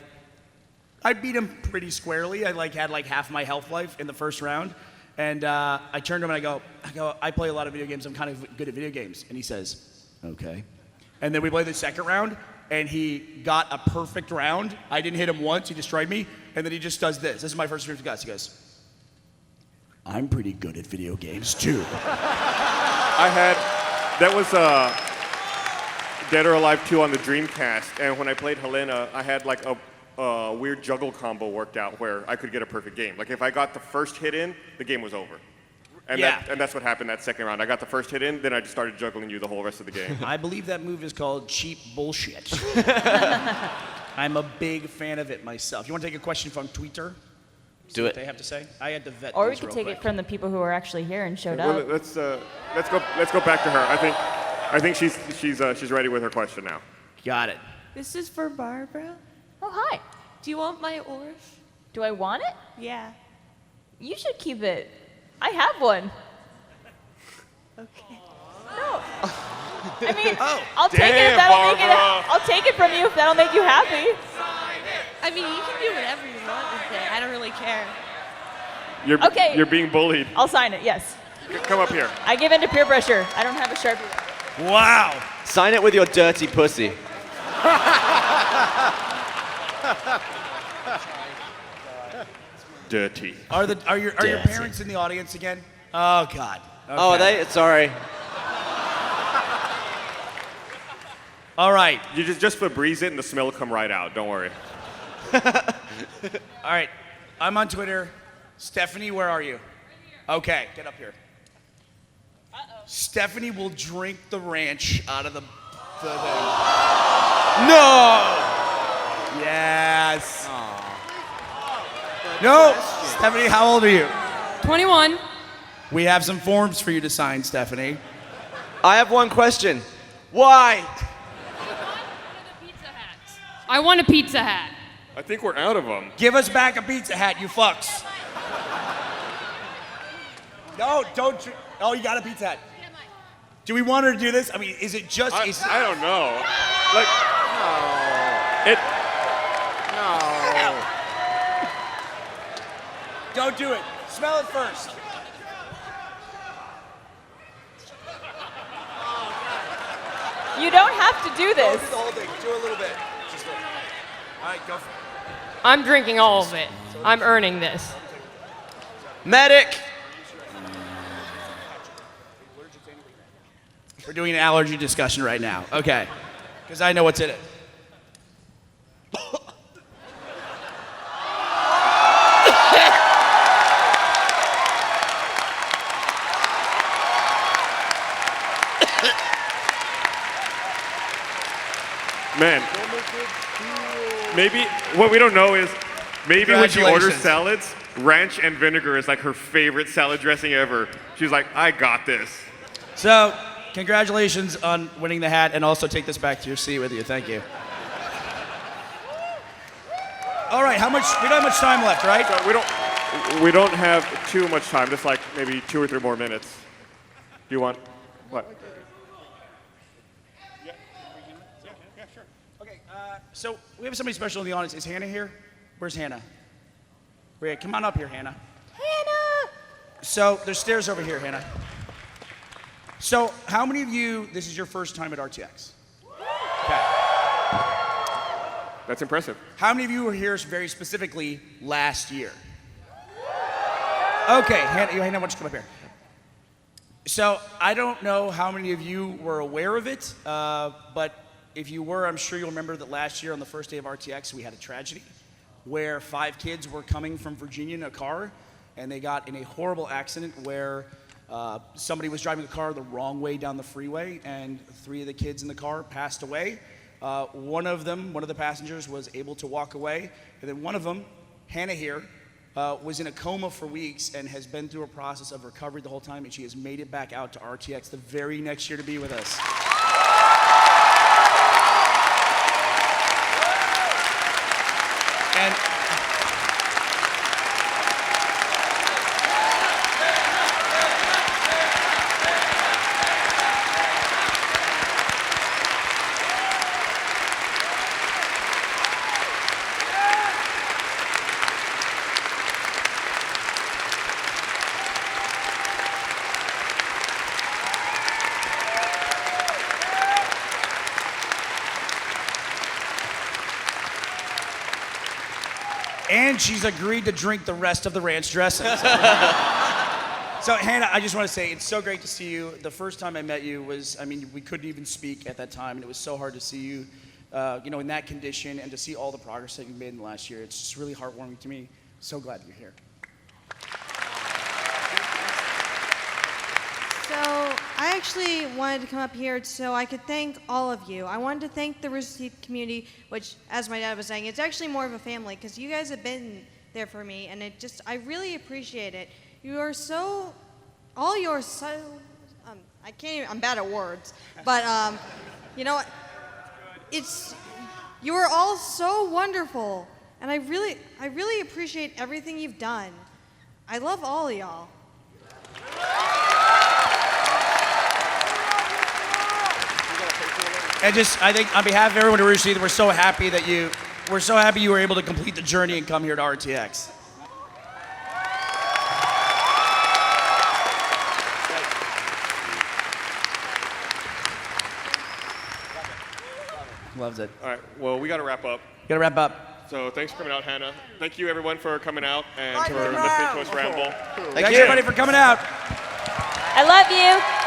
beat him pretty squarely. I had half my health life in the first round. And I turned to him and I go, I play a lot of video games. I'm kind of good at video games. And he says, okay. And then we played the second round, and he got a perfect round. I didn't hit him once. He destroyed me. And then he just does this. This is my first experience with Gus. He goes, I'm pretty good at video games, too. That was Dead or Alive 2 on the Dreamcast, and when I played Helena, I had like a weird juggle combo worked out where I could get a perfect game. Like if I got the first hit in, the game was over. And, and that's what happened that second round. I got the first hit in, then I just started juggling you the whole rest of the game. I believe that move is called cheap bullshit. I'm a big fan of it myself. You want to take a question from Twitter? Do what it. they have to say. I had to vet. Or we these could real take quick. it from the people who are actually here and showed Well, up. let's go back to her. I think she's ready with her question now. Got it. This is for Barbara. Oh, hi. Do you want my Orf? Do I want it? Yeah. You should keep it. I have one. Okay. No. I mean, I'll take it if that'll make it. I'll take it from you if that'll make you happy. I mean, you can do whatever you want with it. I don't really care. Okay. You're being bullied. I'll sign it. Yes. Come up here. I give in to peer pressure. I don't have a Sharpie. Wow. Sign it with your dirty pussy. Dirty. Are your parents in the audience again? Oh God. Okay. Oh, are they? Sorry. All right. You just Febreze it and the smell will come right out. Don't worry. All right. I'm on Twitter. Stephanie, where are you? Okay, get up here. Stephanie will drink the ranch out of the No! Yes. No! Stephanie, how old are you? 21. We have some forms for you to sign, Stephanie. I have one question. Why? I want a pizza hat. I think we're out of them. Give us back a pizza hat, you fucks. No, don't. Oh, you got a pizza hat. Do we want her to do this? I mean, is it just? I don't know. Like, no. Don't do it. Smell it first. You don't have to do this. Don't do the whole thing. Do a little bit. Just all right, go for it. I'm drinking all of it. I'm earning this. Medic! We're doing an allergy discussion right now. Okay. Because I know what's in it. man, maybe what we don't know is maybe when she orders salads, ranch and vinegar is like her favorite salad dressing ever. She's like, I got this. So, congratulations on winning the hat, and also take this back to your seat with you. Thank you. All right, we don't have much time left, right? So we don't have too much time. Just like maybe 2 or 3 more minutes. Do you want what? Yeah, sure. Okay, so we have somebody special in the audience. Is Hannah here? Where's Hannah? Ria, come on up here, Hannah. Hannah! So there's stairs over here, Hannah. So how many of you, this is your first time at RTX? Okay. That's impressive. How many of you were here very specifically last year? Okay, Hannah, why don't you come up here? So I don't know how many of you were aware of it, but if you were, I'm sure you'll remember that last year on the first day of RTX, we had a tragedy where 5 kids were coming from Virginia in a car, and they got in a horrible accident where somebody was driving a car the wrong way down the freeway, and 3 of the kids in the car passed away. One of the passengers was able to walk away, and then one of them, Hannah here, was in a coma for weeks and has been through a process of recovery the whole time, and she has made it back out to RTX the very next year to be with us. And she's agreed to drink the rest of the ranch dressing. So Hannah, I just want to say it's so great to see you. The first time I met you was, I mean, we couldn't even speak at that time, and it was so hard to see you, in that condition, and to see all the progress that you've made in the last year. It's just really heartwarming to me. So glad you're here. So I actually wanted to come up here so I could thank all of you. I wanted to thank the Rooster Teeth community, which, as my dad was saying, it's actually more of a family because you guys have been there for me, and I really appreciate it. You are so, I can't even, I'm bad at words, but you are all so wonderful, and I really appreciate everything you've done. I love all of y'all. And I think on behalf of everyone at Rooster Teeth, we're so happy you were able to complete the journey and come here to RTX. Loves it. All right, well, we got to wrap up. Gotta wrap up. So thanks for coming out, Hannah. Thank you, everyone, for coming out and for listening to us ramble. Thanks, everybody, for coming out. I love you.